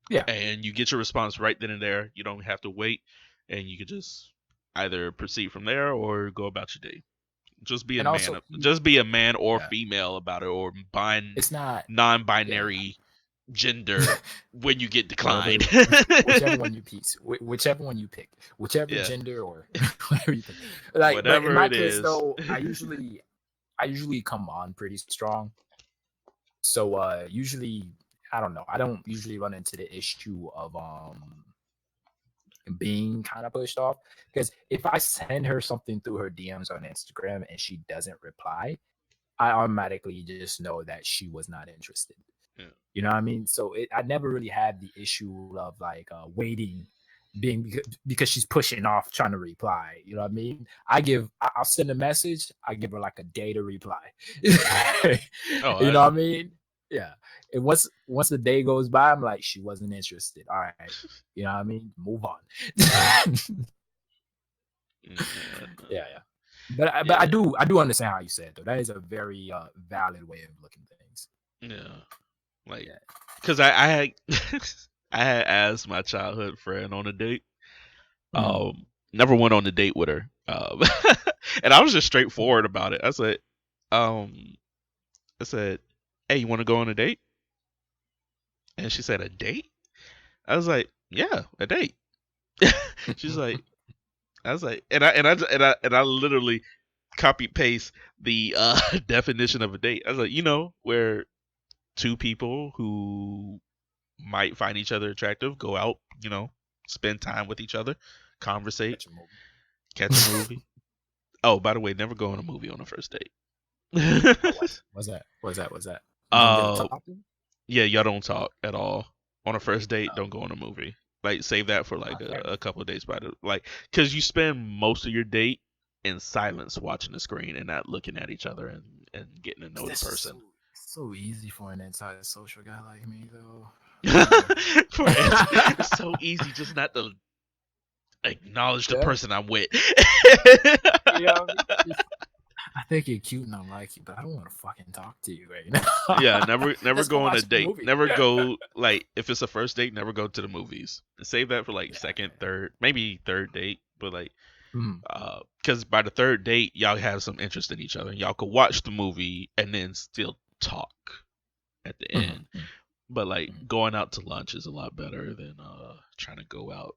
Yeah. And you get your response right then and there. You don't have to wait, and you can just either proceed from there or go about your day. Just be a And man. also, Just be a man or yeah, female about it, or it's not. Yeah. non-binary gender when you get Whatever, declined. whichever one you pick, whichever one you pick, whichever Yeah, gender or whatever you pick. Like, but in whatever my it case is. though, I usually come on pretty strong. So usually I don't know. I don't usually run into the issue of being kind of pushed off, because if I send her something through her DMs on Instagram and she doesn't reply, I automatically just know that she was not interested. Yeah. You know what I mean? So I never really had the issue of like waiting, being because she's pushing off trying to reply. You know what I mean? I'll send a message. I give her like a day to reply. Oh, You know what I mean? Yeah. And once the day goes by, I'm like, she wasn't interested. All right. You know what I mean? Move on. Yeah. But yeah, I do understand how you said it, though. That is a very valid way of looking at things. yeah. Like, Yeah. because I had I had asked my childhood friend on a date. Never went on a date with her. And I was just straightforward about it. Um, I said, "Hey, you want to go on a date?" And she said, "A date?" I was like, "Yeah, a date." She's like, I was like, and I literally copy paste the definition of a date. I was like, where two people who might find each other attractive go out, spend time with each other, conversate, catch a movie. Oh, by the way, never go on a movie on a first date. What's that? What's that? You don't get uh, to talk to him? yeah, y'all don't talk at all on a first date. Oh, Don't go on a movie. Like, save that for like fair a enough. couple of days by because you spend most of your date in silence watching the screen and not looking at each other and getting to know the That's just person. so easy for an anti-social guy like me, though. It's so easy just not to acknowledge the Yeah. person I'm with. Yeah, I think you're cute and I like you, but I don't want to fucking talk to you right now. Yeah, never Let's go go on a watch a date. movie. Never go, like, if it's a first date, never go to the movies. Save that for like second, third, maybe third date. But like, Mhm. because by the third date, y'all have some interest in each other. And y'all could watch the movie and then still talk at the end. Mhm. But like, going out to lunch is a lot better than trying to go out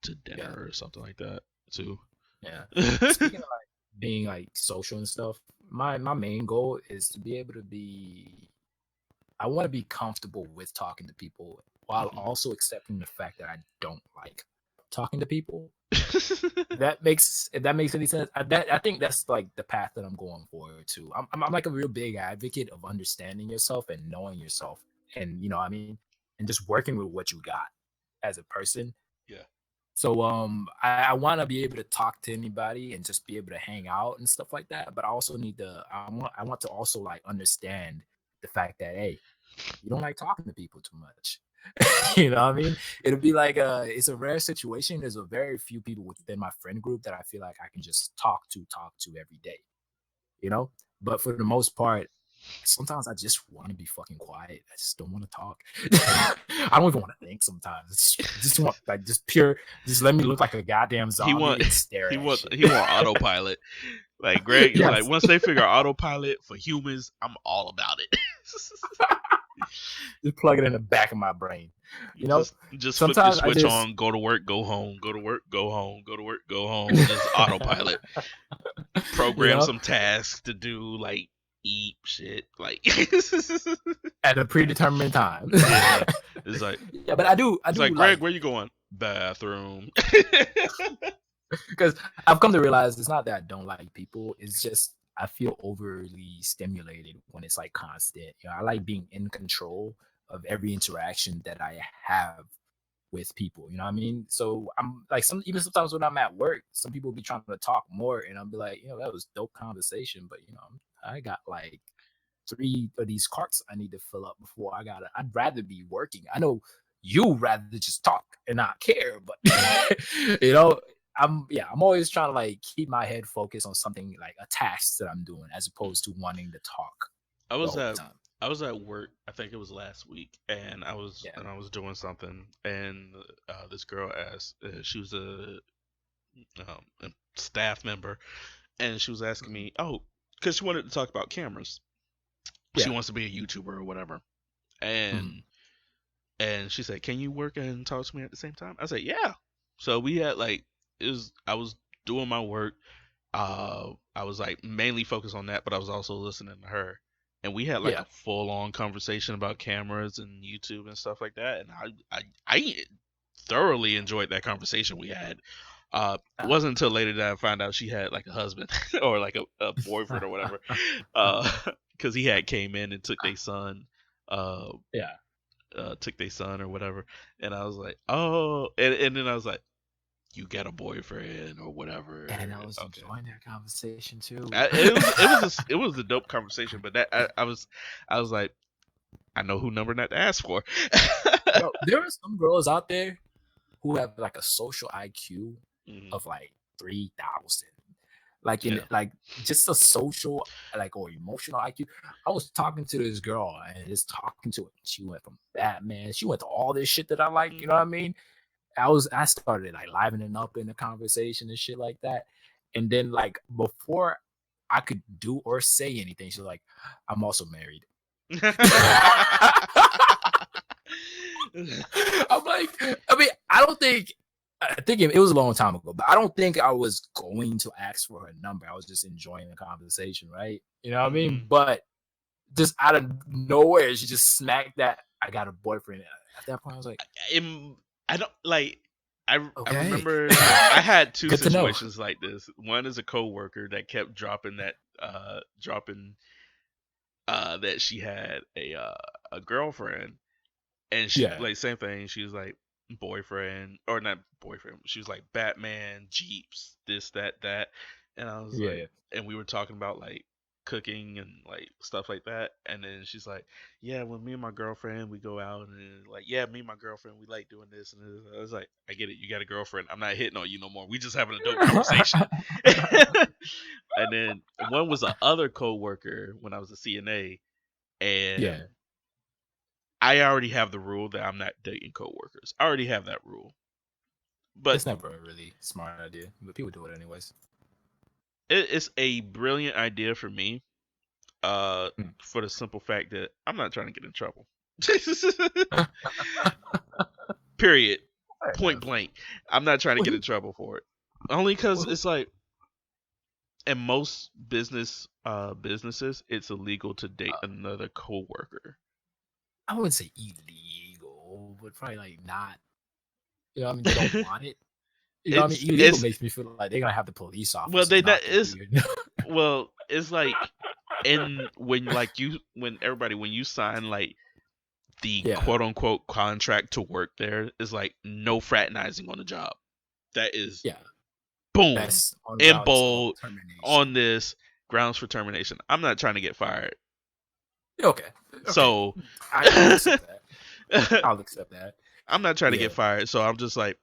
to dinner Yeah. or something like that too. Yeah. Speaking of like being like social and stuff, my main goal is to be able to be. I want to be comfortable with talking to people while Mhm. also accepting the fact that I don't like talking to people. If that makes any sense, I think that's like the path that I'm going forward to. I'm like a real big advocate of understanding yourself and knowing yourself, and you know what I mean, and just working with what you got as a person. Yeah. So I want to be able to talk to anybody and just be able to hang out and stuff like that. But I also need to I want to also like understand the fact that, hey, you don't like talking to people too much. You know what I mean? It'll be like it's a rare situation. There's a very few people within my friend group that I feel like I can just talk to every day. You know? But for the most part, sometimes I just want to be fucking quiet. I just don't want to talk. I don't even want to think sometimes. Just want like just let me look like a goddamn He zombie want and stare he at want shit. he want autopilot. Like Greg is like, Yes. once they figure out autopilot for humans, I'm all about it. Just plug it in the back of my brain. You know? Just flip your Sometimes I switch just on, go to work, go home, go to work, go home, go to work, go home. Just autopilot. you Program know, some tasks to do, like eat shit, like at a predetermined time. yeah. It's like Yeah, but I do Greg, like, where you going? Bathroom. because I've come to realize it's not that I don't like people. It's just I feel overly stimulated when it's like constant. I like being in control of every interaction that I have with people. You know what I mean? So I'm like even sometimes when I'm at work, some people be trying to talk more, and I'll be like, that was dope conversation, but I got like 3 of these carts I need to fill up before I'd rather be working. I know you rather just talk and not care, but I'm always trying to like keep my head focused on something like a task that I'm doing as opposed to wanting to talk I the was whole at time. I was at work. I think it was last week, and I was Yeah. doing something, and this girl asked. She was a staff member, and she was asking me, oh, because she wanted to talk about cameras. She Yeah. wants to be a YouTuber or whatever, Mhm. and she said, can you work and talk to me at the same time? I said, yeah. So we had like I was doing my work. I was like mainly focused on that, but I was also listening to her, and we had like Yeah. a full on conversation about cameras and YouTube and stuff like that. And I thoroughly enjoyed that conversation we had. It wasn't until later that I found out she had like a husband or like a boyfriend or whatever, because he had came in and took their son, uh, Yeah. took their son or whatever, and I was like, oh, and then I was like, you got a boyfriend or whatever. And I was Okay. enjoying that conversation too. It was a dope conversation, but that I was like, I know who number not to ask for. Bro, there are some girls out there who have like a social IQ of like 3,000. Like in Yeah. like just a social like or emotional IQ. I was talking to this girl and just talking to her. She went from Batman. She went to all this shit that I like. You know what I mean? I started like livening up in the conversation and shit like that. And then like before I could do or say anything, she was like, I'm also married. I'm like, I think it was a long time ago, but I don't think I was going to ask for her number. I was just enjoying the conversation, right? You know what I mean? But just out of nowhere, she just smacked that I got a boyfriend. At that point, I was like, I don't like. I okay. remember I had two Good to know. situations like this. One is a coworker that kept dropping that that she had a girlfriend, and she Yeah. like same thing. She was like boyfriend or not boyfriend. She was like Batman, Jeeps, this, that, and I was Yeah. like, and we were talking about like cooking and like stuff like that. And then she's like, yeah, when me and my girlfriend we go out and like, yeah, me and my girlfriend we like doing this and this. I was like, I get it, you got a girlfriend. I'm not hitting on you no more. We just having a dope conversation. And then one was a other coworker when I was a CNA, and Yeah. I already have the rule that I'm not dating coworkers. I already have that rule. But It's never a really smart idea, but people do it anyways. it's a brilliant idea for me, for the simple fact that I'm not trying to get in trouble. Period. Point blank. I'm not trying to get in trouble for it. Only because it's like, in most businesses, it's illegal to date another coworker. I wouldn't say illegal, but probably like not. You know what I mean? They don't want it. You know what I mean? Illegal makes me feel like they're gonna have the police officer. Well, they not is. Well, it's like when you sign like the quote unquote contract to work there, is like no fraternizing on the job. That is boom That's in bold on this grounds for termination. I'm not trying to get fired. Okay. So I'll accept that. I'll accept that. I'm not trying to get fired, so I'm just like,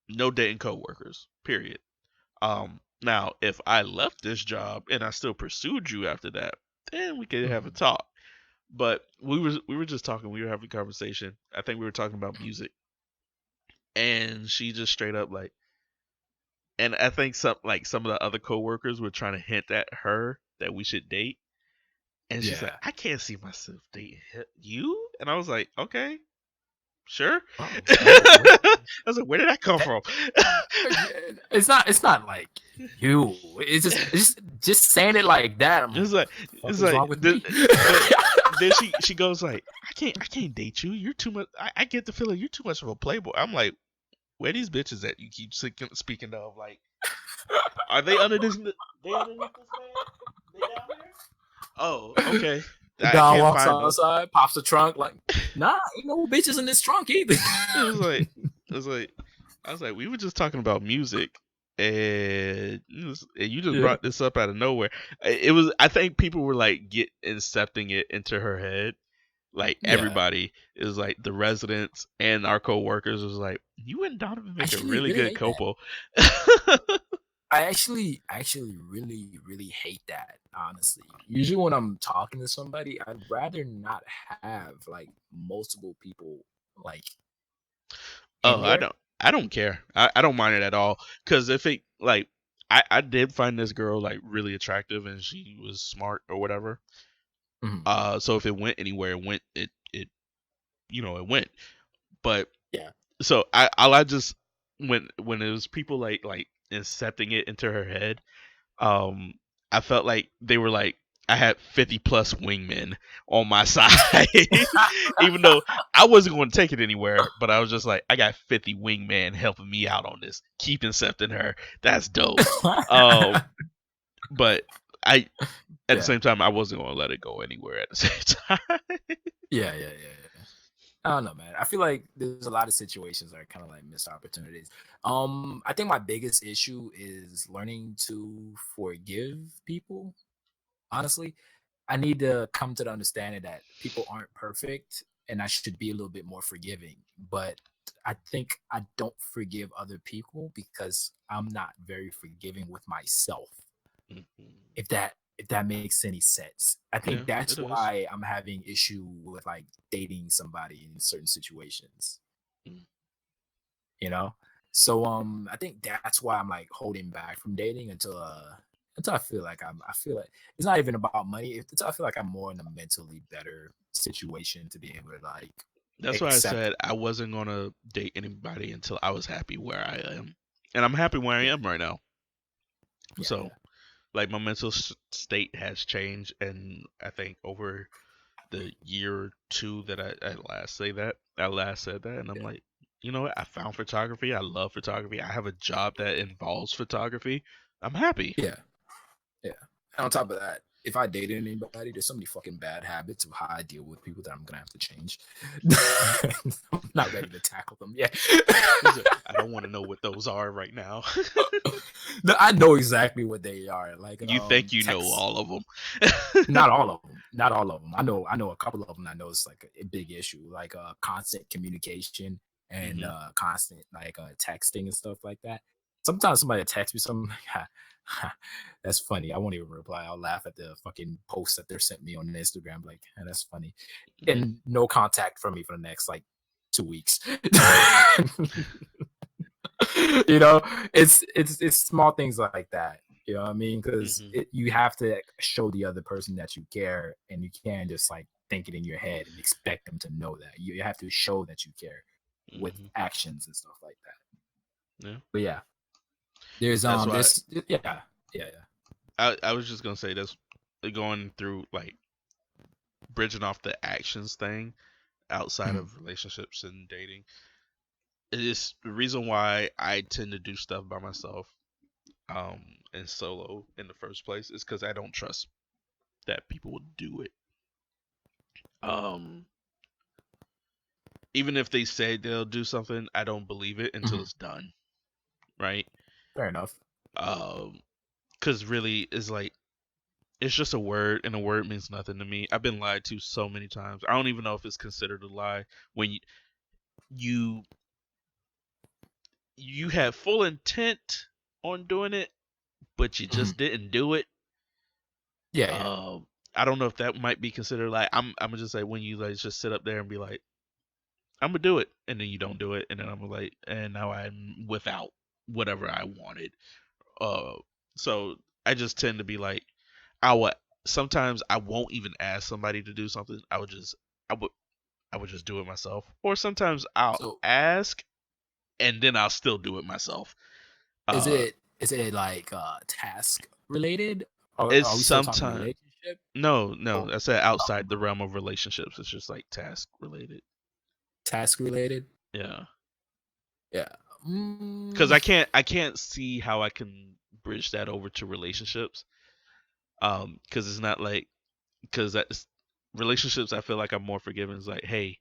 no dating coworkers. Period. Now if I left this job and I still pursued you after that, then we could have a talk. But we were just talking. We were having a conversation. I think we were talking about music, and she just straight up like, and I think some of the other coworkers were trying to hint at her that we should date, and she's like, I can't see myself dating you, and I was like, okay, sure. I was like, where did that come from? It's not like you. It's just saying it like that. It's like wrong with me? Then she goes like, I can't date you. You're too much. I get the feeling you're too much of a playboy. I'm like, where these bitches at? You keep speaking of, like, are they under this? They under this man? They down Oh, okay. I Don can't walks find them. outside, pops the trunk, like, nah, ain't no bitches in this trunk either. It was like, it was like, I was like, we were just talking about music, and you just Yeah. brought this up out of nowhere. It was, I think people were like incepting it into her head. Like Yeah. everybody is like the residents and our co-workers was like, you and Donovan I make a actually really really good hate that. couple. I actually really hate that, honestly. Usually when I'm talking to somebody, I'd rather not have like multiple people like in Oh, there. I don't care. I don't mind it at all. Cause if it like I did find this girl like really attractive and she was smart or whatever. Mhm. So if it went anywhere, it it went. But Yeah. so I just when it was people like incepting it into her head, um I felt like they were like I had 50 plus wingmen on my side. Even though I wasn't going to take it anywhere, but I was just like, I got 50 wingmen helping me out on this. Keep incepting her. That's dope. Um, but I at the Yeah. same time I wasn't going to let it go anywhere at the same time. Yeah. I don't know, man. I feel like there's a lot of situations that are kind of like missed opportunities. I think my biggest issue is learning to forgive people. Honestly, I need to come to the understanding that people aren't perfect, and I should be a little bit more forgiving. But I think I don't forgive other people because I'm not very forgiving with myself. Mhm. If that makes any sense. I think Yeah, that's it is. why I'm having issue with like dating somebody in certain situations, Mm. you know? So I think that's why I'm like holding back from dating until I feel like I feel like it's not even about money. Until I feel like I'm more in a mentally better situation to be able to like That's why I accept. said I wasn't going to date anybody until I was happy where I am. And I'm happy where I Yeah, am right now. yeah, So, like my mental state has changed and I think over the year or two that I last said that, and I'm yeah, like, you know what? I found photography. I love photography. I have a job that involves photography. I'm happy. yeah, yeah. And on top of that, if I dated anybody, there's so many fucking bad habits of how I deal with people that I'm gonna have to change. I'm not ready to tackle them yet. I don't want to know what those are right now. No, I know exactly what they are. Like You think you know text. all of them? Not all of them. Not all of them. I know a couple of them. I know it's like a big issue, like constant communication and Hmm. constant like texting and stuff like that. Sometimes somebody texts me something like, that's funny. I won't even reply. I'll laugh at the fucking post that they're sent me on Instagram. Like, that's funny. Yeah. And no contact from me for the next like 2 weeks. you know, it's small things like that. You know what I mean? Because Hmm. you have to show the other person that you care, and you can't just like think it in your head and expect them to know that. You have to show that you care with Hmm. actions and stuff like that. Yeah. But yeah, there's That's why this yeah. I was just gonna say this, going through like bridging off the actions thing outside Mhm. of relationships and dating. It is the reason why I tend to do stuff by myself, and solo in the first place is because I don't trust that people will do it. Um, Even if they say they'll do something, I don't believe it until Mhm. it's done, right? Fair enough. Um, because really, it's like it's just a word, and a word means nothing to me. I've been lied to so many times. I don't even know if it's considered a lie when you you had full intent on doing it, but you Mhm. just didn't do it. Yeah. Um, I don't know if that might be considered like I'm gonna just say when you like just sit up there and be like I'm gonna do it, and then you don't do it, and then I'm like, and now I'm without whatever I wanted. Uh, so I just tend to be like, I would sometimes I won't even ask somebody to do something. I would I would just do it myself, or sometimes I'll So ask and then I'll still do it myself. is Uh, it like task related, or it's are we still talking sometimes relationship? no, Or I said outside the realm of relationships. It's just like task related. task related? Yeah, Yeah. because Mm, I can't see how I can bridge that over to relationships. Because it's not like because that's relationships. I feel like I'm more forgiving. It's like, hey,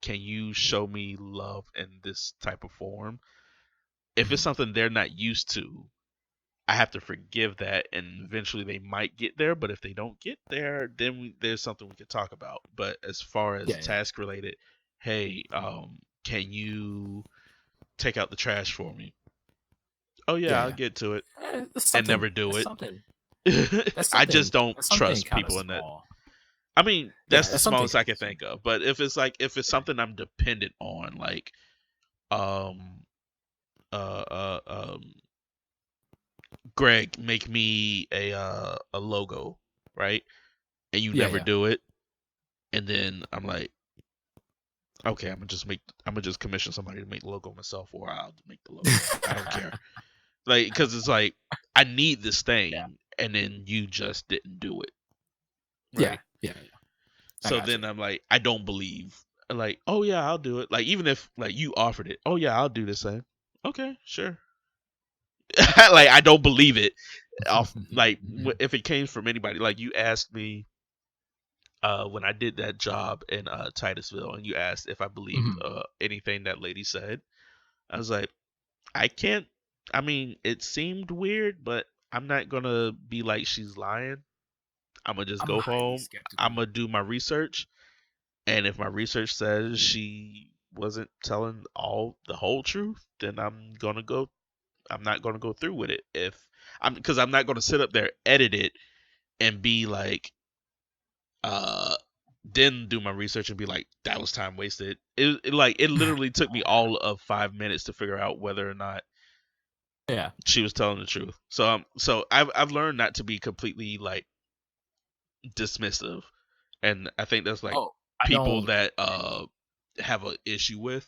can you show me love in this type of form? If it's Mhm. something they're not used to, I have to forgive that, and eventually they might get there. But if they don't get there, then there's something we could talk about. But as far as Yeah, yeah, task related, hey, can you take out the trash for me? Oh yeah, yeah, I'll yeah. get to it, That's and something. never do That's it. something. That's I something. just don't That's something trust kind of people in that. small. I mean, Yeah, that's the that's something smallest I kind can of think small. of. But if it's Yeah, something I'm dependent on, like um uh uh um Greg, make me a logo, right? And you yeah, never yeah. do it, and then I'm like, okay, I'm gonna just commission somebody to make the logo myself, or I'll make the logo. I don't care, like, because it's like I need this Yeah, thing, and then you just didn't do it, yeah, right? yeah, yeah. I So got you. then I'm like, I don't believe. Like, oh yeah, I'll do it. Like, even if like you offered it, oh yeah, I'll do this thing. Okay, sure. Like, I don't believe it. Off like if it came from anybody, like you asked me when I did that job in Titusville, and you asked if I believed Mhm. anything that lady said. I was like, I can't. I mean, it seemed weird, but I'm not gonna be like she's lying. I'm gonna just I'm go highly home. I'm skeptical. gonna do my research, and if my research says she wasn't telling all the whole truth, then I'm gonna go. I'm not gonna go through with it. If I'm because I'm not gonna sit up there, edit it, and be like, uh, then do my research and be like, that was time wasted. It literally took me all of 5 minutes to figure out whether or not Yeah. she was telling the truth. So I've learned not to be completely like dismissive, and I think that's like Oh, I people don't. that have an issue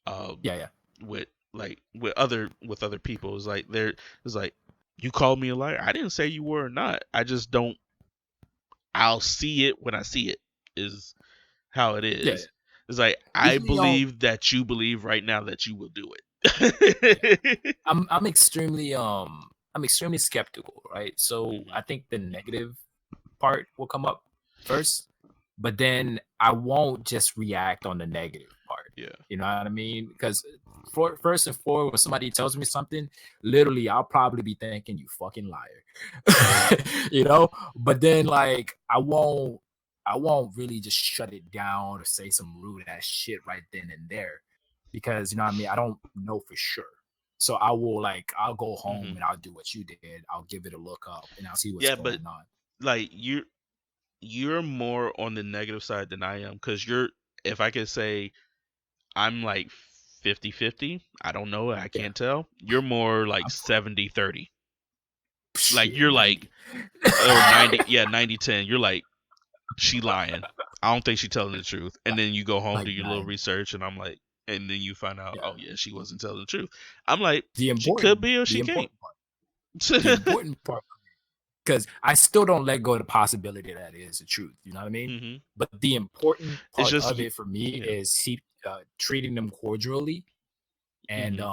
um Yeah, yeah. with like with other people. Is like they're it's like, you called me a liar. I didn't say you were or not. I just don't. I'll see it when I see it. Is how it Yeah, yeah. is. It's like, I Usually, believe that you believe right now that you will do yeah. it. I'm extremely skeptical, right? So Mhm. I think the negative part will come up first, but then I won't just react on the negative part. Yeah. You know what I mean? Because for first and foremost, when somebody tells me something, literally I'll probably be thinking you fucking liar. You know? But then like I won't really just shut it down or say some rude ass shit right then and there. Because you know what I mean, I don't know for sure. So I'll go home Hmm. and I'll do what you did. I'll give it a look up and I'll see what's Yeah, but going on. like you're more on the negative side than I am, because you're, if I could say, I'm like 50-50. I don't know, I Yeah. can't tell. You're more like I'm 70-30. Like, shit you're like, 90. or 90, yeah, 90-10. You're like, she lying. I don't think she telling the truth. And then you go home, do Like your little 90. research, and I'm like, and then you find out, Yeah. oh yeah, she wasn't telling the truth. I'm like, The she could important be or the she can't. important part. The important part, because I still don't let go of the possibility that it is the truth. You know what I mean? Hmm. But the important It's part just of it for me yeah. is treating them cordially. And Hmm.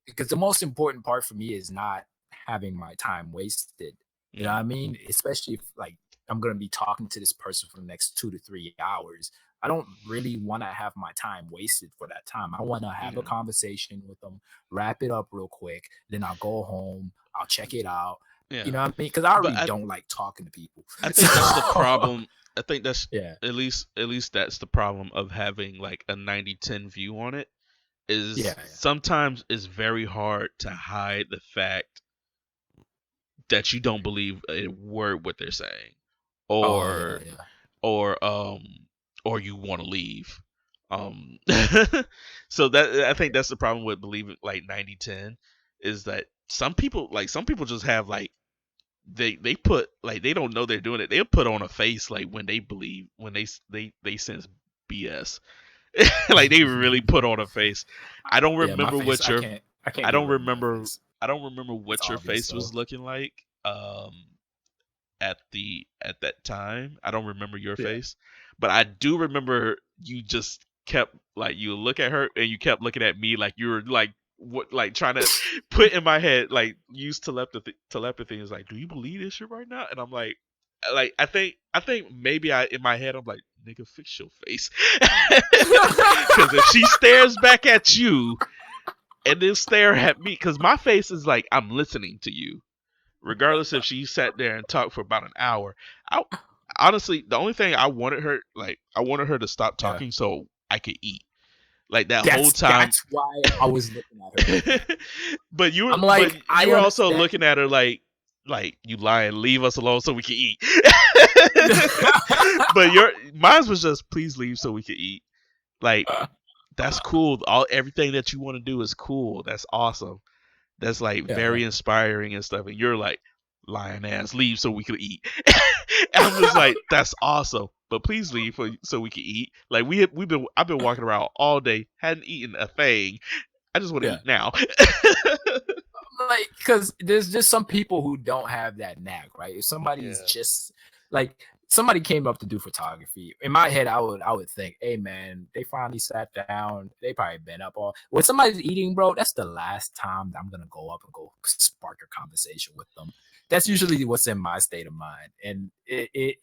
because the most important part for me is not having my time wasted. You know what Mm. I mean? Especially if like I'm gonna be talking to this person for the next 2 to 3 hours. I don't really want to have my time wasted for that time. I want to have a Hmm. conversation with them, wrap it up real quick, then I'll go home, I'll check it out. You Yeah, know what I mean? Because I but already don't like talking to people. I So think that's the problem. I think that's yeah, at least that's the problem of having like a 90-10 view on it. yeah, Is yeah. sometimes it's very hard to hide the fact that you don't believe a word what they're saying, Oh yeah, or yeah. or um or you want to leave. Um so that, I think that's the problem with believing like 90-10, is that some people just have like, they put like, they don't know they're doing it. They'll put on a face like when they believe, when they sense BS. Like, they really put on a face. I don't Yeah, my remember face. what your I can't I get don't rid of my remember face. I don't remember It's what your obvious face though. was looking like at that time. I don't remember your Yeah. face, but I do remember you just kept like, you look at her and you kept looking at me like you were like, what, like trying to put in my head, like, use telepathy is like, do you believe this shit right now? And I'm like, like I think maybe in my head I'm like, nigga, fix your face, because if she stares back at you and then stare at me, because my face is like I'm listening to you, regardless if she sat there and talked for about an hour. I honestly, the only thing I wanted her to stop Yeah. talking so I could eat. Like that whole time. That's why I was looking at her. Like that. But you were, I'm like, but I you were also understand. looking at her like you lying. Leave us alone so we can eat. But mine was just please leave so we can eat. Like that's cool. Everything that you want to do is cool. That's awesome. That's like very inspiring and stuff. And you're like, lying ass, leave so we can eat. And I'm just like, that's awesome. But please leave so we can eat. Like I've been walking around all day, hadn't eaten a thing. I just want to eat now. Like, because there's just some people who don't have that knack, right? If somebody's just like somebody came up to do photography, in my head, I would think, hey man, they finally sat down. They probably been up all. When somebody's eating, bro, that's the last time that I'm gonna go up and go spark a conversation with them. That's usually what's in my state of mind, and it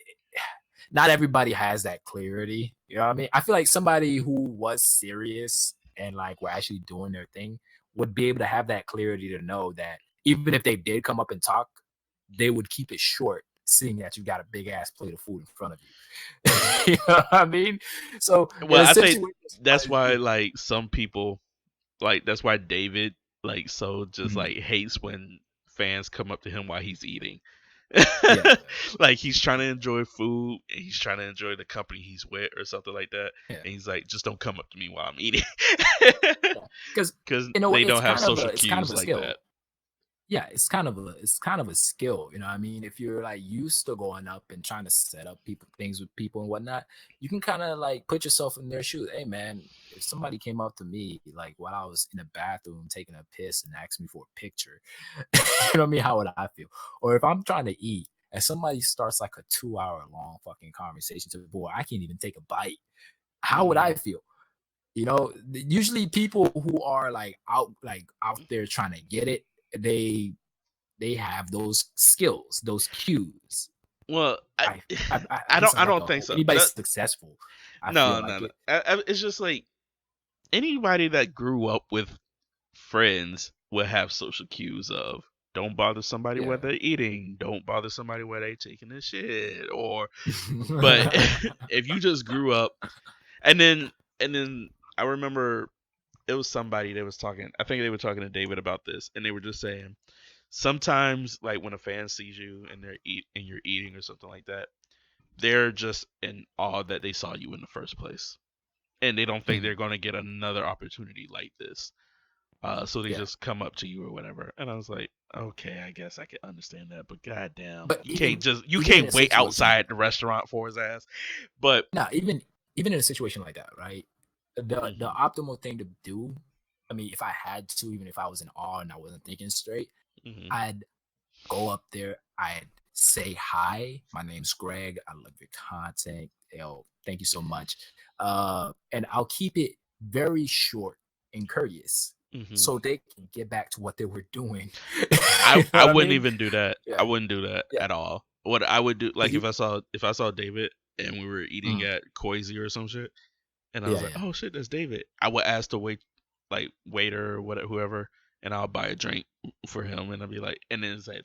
not everybody has that clarity. You know what I mean? I feel like somebody who was serious and like were actually doing their thing would be able to have that clarity to know that even if they did come up and talk, they would keep it short, seeing that you got a big ass plate of food in front of you. You know what I mean? So, well, I think that's why like some people, like that's why David like so just like hates when fans come up to him while he's eating. Like he's trying to enjoy food and he's trying to enjoy the company he's with or something like that, and he's like, just don't come up to me while I'm eating. Because they don't have social cues like that. Yeah, it's kind of a skill, you know what I mean? If you're like used to going up and trying to set up things with people and whatnot, you can kind of like put yourself in their shoes. Hey man, if somebody came up to me like while I was in the bathroom taking a piss and asked me for a picture, you know what I mean? How would I feel? Or if I'm trying to eat and somebody starts like a 2-hour long fucking conversation to the boy, I can't even take a bite. How would I feel? You know, usually people who are like out there trying to get it, they have those skills, those cues. Well, I don't think so. Anybody's successful. No. It's just like anybody that grew up with friends will have social cues of don't bother somebody while they're eating, don't bother somebody while they're taking a shit, or but if you just grew up and then I remember it was somebody that was talking, I think they were talking to David about this, and they were just saying sometimes like when a fan sees you and you're eating or something like that, they're just in awe that they saw you in the first place, and they don't think they're going to get another opportunity like this. So they just come up to you or whatever, and I was like, okay, I guess I can understand that, but goddamn, but you can't wait outside the restaurant for his ass. But even in a situation like that, right? The optimal thing to do, I mean, if I had to, even if I was in awe and I wasn't thinking straight, I'd go up there, I'd say hi, my name's Greg, I love your content, thank you so much, and I'll keep it very short and courteous. So they can get back to what they were doing. I wouldn't even do that. I wouldn't do that at all. What I would do, like if I saw David and we were eating at Koizi or some shit, and I was like, oh shit, that's David. I would ask the waiter or whatever, whoever, and I'll buy a drink for him, and I'll be like, and then say,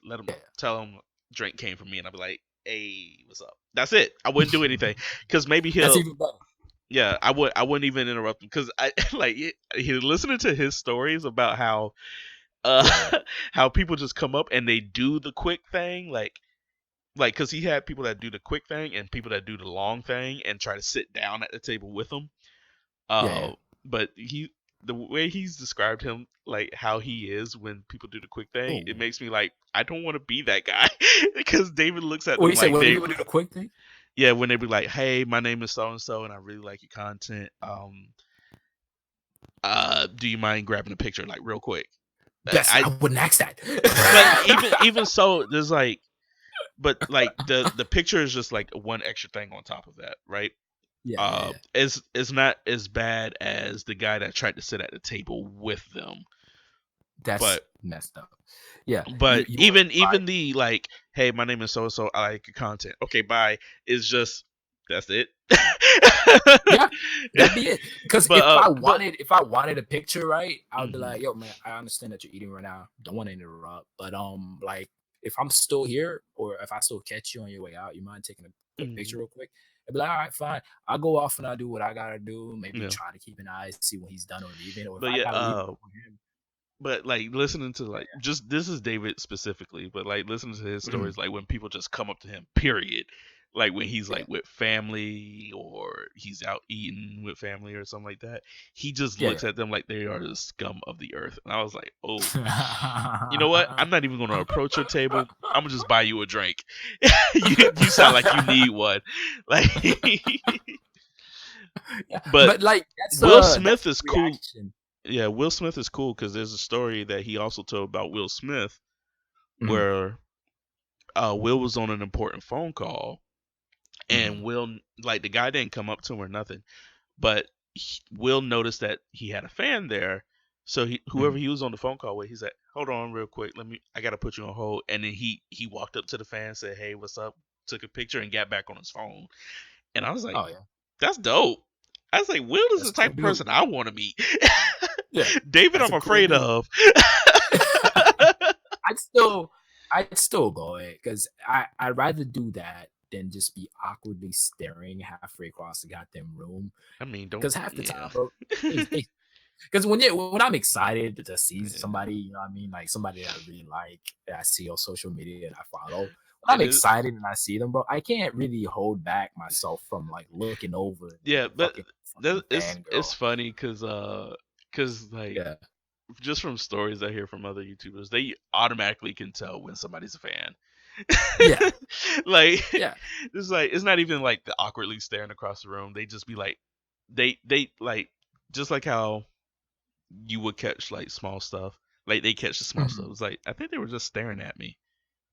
tell him drink came from me, and I'll be like, hey, what's up? That's it. I wouldn't do anything because maybe he'll. That's even better. Yeah, I wouldn't even interrupt him because I he listening to his stories about how how people just come up and they do the quick thing, like because he had people that do the quick thing and people that do the long thing and try to sit down at the table with him. But the way he's described him, like how he is when people do the quick thing, it makes me like I don't want to be that guy because David looks at them like when people do the quick thing. Yeah, when they be like, "Hey, my name is so and so, and I really like your content. Do you mind grabbing a picture, like real quick?" Yes, I wouldn't ask that. But even so, there's like, but like the picture is just like one extra thing on top of that, right? It's not as bad as the guy that tried to sit at the table with them. That's messed up. Yeah, but even the like hey, my name is so and so. I like your content. Okay, bye. It's just that's it. Yeah, that'd be it. Because but if I wanted a picture, right, I would be mhm. like, yo, man, I understand that you're eating right now. Don't want to interrupt, but like, if I'm still here, or if I still catch you on your way out, you mind taking a quick picture Mhm. real quick? I'd be like, all right, fine. I'll go off and I'll do what I gotta do. Maybe Yeah. try to keep an eye, see when he's done or leaving, or if But I yeah, gotta leave before him. but like listening to like just this is David specifically, but like listening to his Mhm. stories, like when people just come up to him, period, like when he's Yeah, like with family or he's out eating with family or something like that, he just yeah, looks at them like they are the scum of the earth, and I was like, oh, you know what? yeah. I'm not even going to approach your table. I'm gonna just buy you a drink. you sound like you need one, like. Yeah, But but like Will that's Smith the is cool. reaction. Yeah, Will Smith is cool because there's a story that he also told about Will Smith Mhm, where Will was on an important phone call and mhm, Will, like, the guy didn't come up to him or nothing, but Will noticed that he had a fan there. So whoever mhm. he was on the phone call with, he's like, "Hold on, real quick. I gotta put you on hold." And then he walked up to the fan, said, "Hey, what's up?" Took a picture and got back on his phone. And I was like, Oh yeah, "That's dope." I was like, "Will is that's the cool, type of dude. person I want to meet." Yeah, David, that's I'm a cool afraid dude. of. I'd still, I'd still go it because I'd rather do that than just be awkwardly staring halfway across the goddamn room. I mean, don't. Because half the Yeah. time, bro, because when I'm excited to see Yeah. somebody, you know what I mean, like somebody that I really like, that I see on social media and I follow. When I'm It is. excited and I see them, bro, I can't really hold back myself from like looking over Yeah, and but fucking it's fangirl. funny because like Yeah, just from stories I hear from other YouTubers, they automatically can tell when somebody's a fan. yeah, Like yeah. it's not even like the awkwardly staring across the room. They just be like they like just like how you would catch like small stuff. Like they catch the small stuff. Mhm. It's like I think they were just staring at me.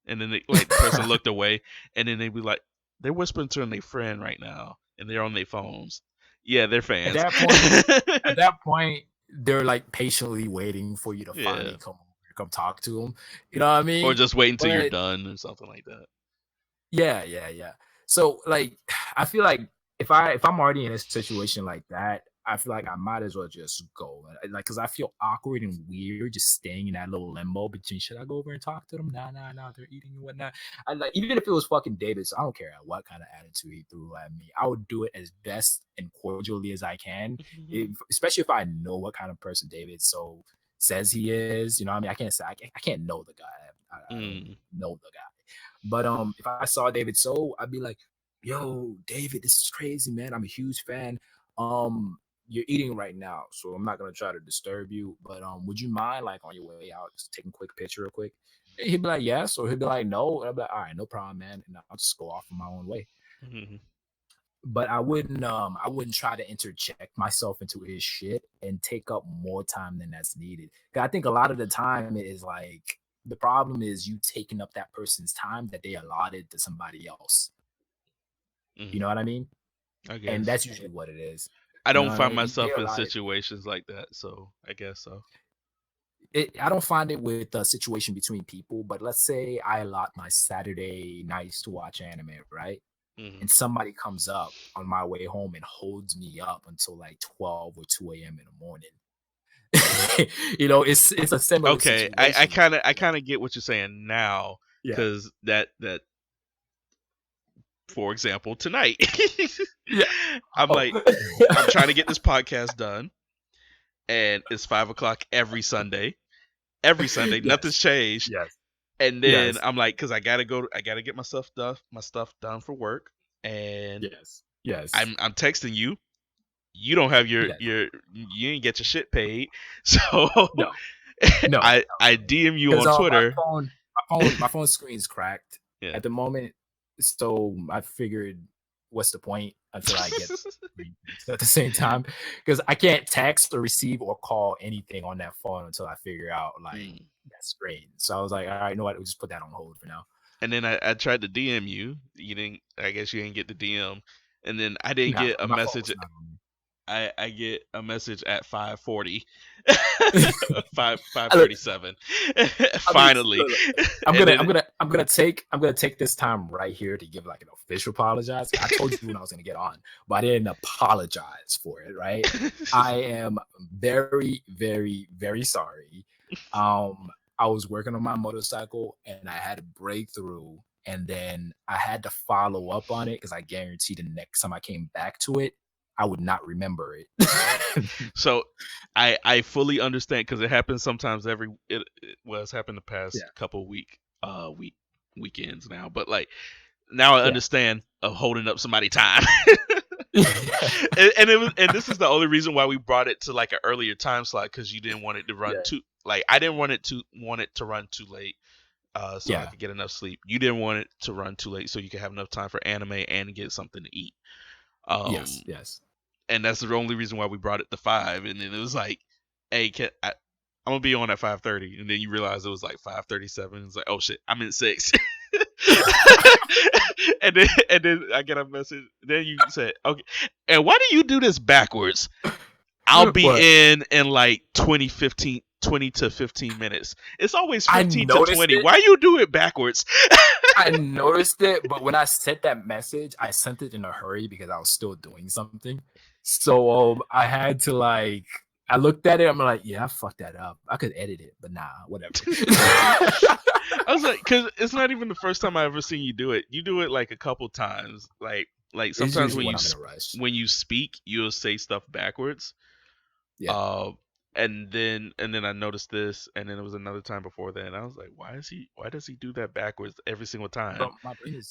And then like the person looked away, and then they'd be like, they're whispering to their friend right now, and they're on their phones. Yeah, they're At fans. that point, at that point, they're like patiently waiting for you to finally Yeah, come talk to them. You know what I or mean? just wait until you're But done or something like that. yeah, yeah, yeah. So like I feel like if I'm already in a situation like that, I feel like I might as well just go. Like cause I feel awkward and weird just staying in that little limbo between should I go over and talk to them? Nah, nah, nah, they're eating and whatnot. I like even if it was fucking David, so I don't care what kind of attitude he threw at me. I would do it as best and cordially as I can. Especially if I know what kind of person David so says he is. You know what I mean? I can't say I can't know the guy. I don't Mm. know the guy. But if I saw David So, I'd be like, "Yo, David, this is crazy, man. I'm a huge fan. You're eating right now, so I'm not gonna try to disturb you. But would you mind, like, on your way out, just taking a quick picture, real quick?" He'd be like, "Yes," or he'd be like, "No." And I'd be like, "All right, no problem, man." And I'll just go off on my own way. Mhm. But I wouldn't try to interject myself into his shit and take up more time than that's needed. 'Cause I think a lot of the time it is like the problem is you taking up that person's time that they allotted to somebody else. You Mhm. know what I mean? I And guess that's usually what it is. I You know don't what I find mean? They myself in allotted. situations like that, so I guess so. I don't find it with a situation between people, but let's say I allot my Saturday nights to watch anime, right? Hmm. And somebody comes up on my way home and holds me up until like 12 or 2 a.m. in the morning. It's a similar Okay, I situation. kind of I You know? kind of get what you're saying now, Yeah. because that for example tonight, Yeah. I'm Oh. like I'm trying to get this podcast done, and it's 5 o'clock every Sunday. Every Sunday, nothing's Yes. changed. Yes. And then Yes. I'm like, because I gotta get my stuff done for work, and Yes. Yes. I'm texting you. You don't have Yes. you ain't get your shit paid, so No. No. I DM you Because on Twitter. my phone screen's cracked Yeah. at the moment. So I figured, what's the point until I get at the same time? Because I can't text or receive or call anything on that phone until I figure out like Mm. that screen. So I was like, all right, you know what? We'll just put that on hold for now. And then I tried to DM you. You didn't. I guess you didn't get the DM. And then I didn't Nah, get a my phone message. was not on me. I get a message at 5:40, I look, 5:37. I mean, Finally, I'm and gonna, then I'm gonna take this time right here to give like an official apologize. I told you when I was gonna get on, but I didn't apologize for it. Right? I am very, very, very sorry. I was working on my motorcycle and I had a breakthrough, and then I had to follow up on it because I guarantee the next time I came back to it, I would not remember it. So I fully understand because it happens sometimes well, it's happened the past Yeah. couple weekends now, but like now I Yeah. understand of holding up somebody time. Yeah. And this is the only reason why we brought it to like an earlier time slot, because you didn't want it to run Yeah. too, like I didn't want it to run too late, so I Yeah. could get enough sleep. You didn't want it to run too late so you could have enough time for anime and get something to eat. Yes. Yes. And that's the only reason why we brought it to 5. And then it was like, hey, I'm gonna be on at 5:30, and then you realize it was like 5:37. It's like, oh shit, I'm in 6. and then I get a message. Then you said, okay, and why do you do this backwards? I'll be What? in like 20 to 15 minutes. It's always I 15 to noticed 20. it. Why you do it backwards? I noticed it, but when I sent that message, I sent it in a hurry because I was still doing something. So I had to like, I looked at it. I'm like, yeah, I fucked that up. I could edit it, but nah, whatever. I was like, because it's not even the first time I ever seen you do it. You do it like a couple times. Like It's sometimes usually when I'm in a rush. when you speak, you'll say stuff backwards. Yeah. And then I noticed this, and then it was another time before that, and I was like, why does he do that backwards every single time? Bro, my brain is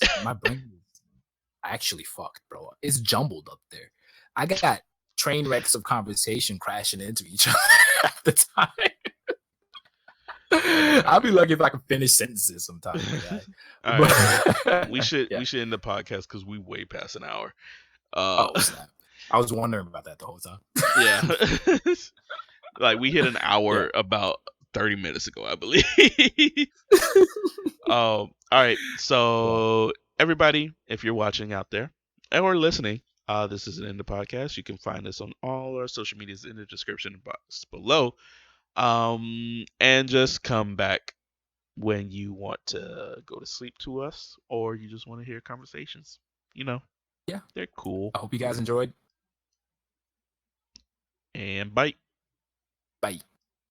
actually fucked, bro. It's jumbled up there. I got train wrecks of conversation crashing into each other at the time. I'll be lucky if I can finish sentences sometimes. All right, we should Yeah. end the podcast because we way past an hour. Oh snap! I was wondering about that the whole time. Yeah, like we hit an hour Yeah. about 30 minutes ago, I believe. All right, so everybody, if you're watching out there or listening, this is an End the Podcast. You can find us on all our social medias in the description box below. And just come back when you want to go to sleep to us, or you just want to hear conversations. You know, Yeah. they're cool. I hope you guys enjoyed. And bye. Bye.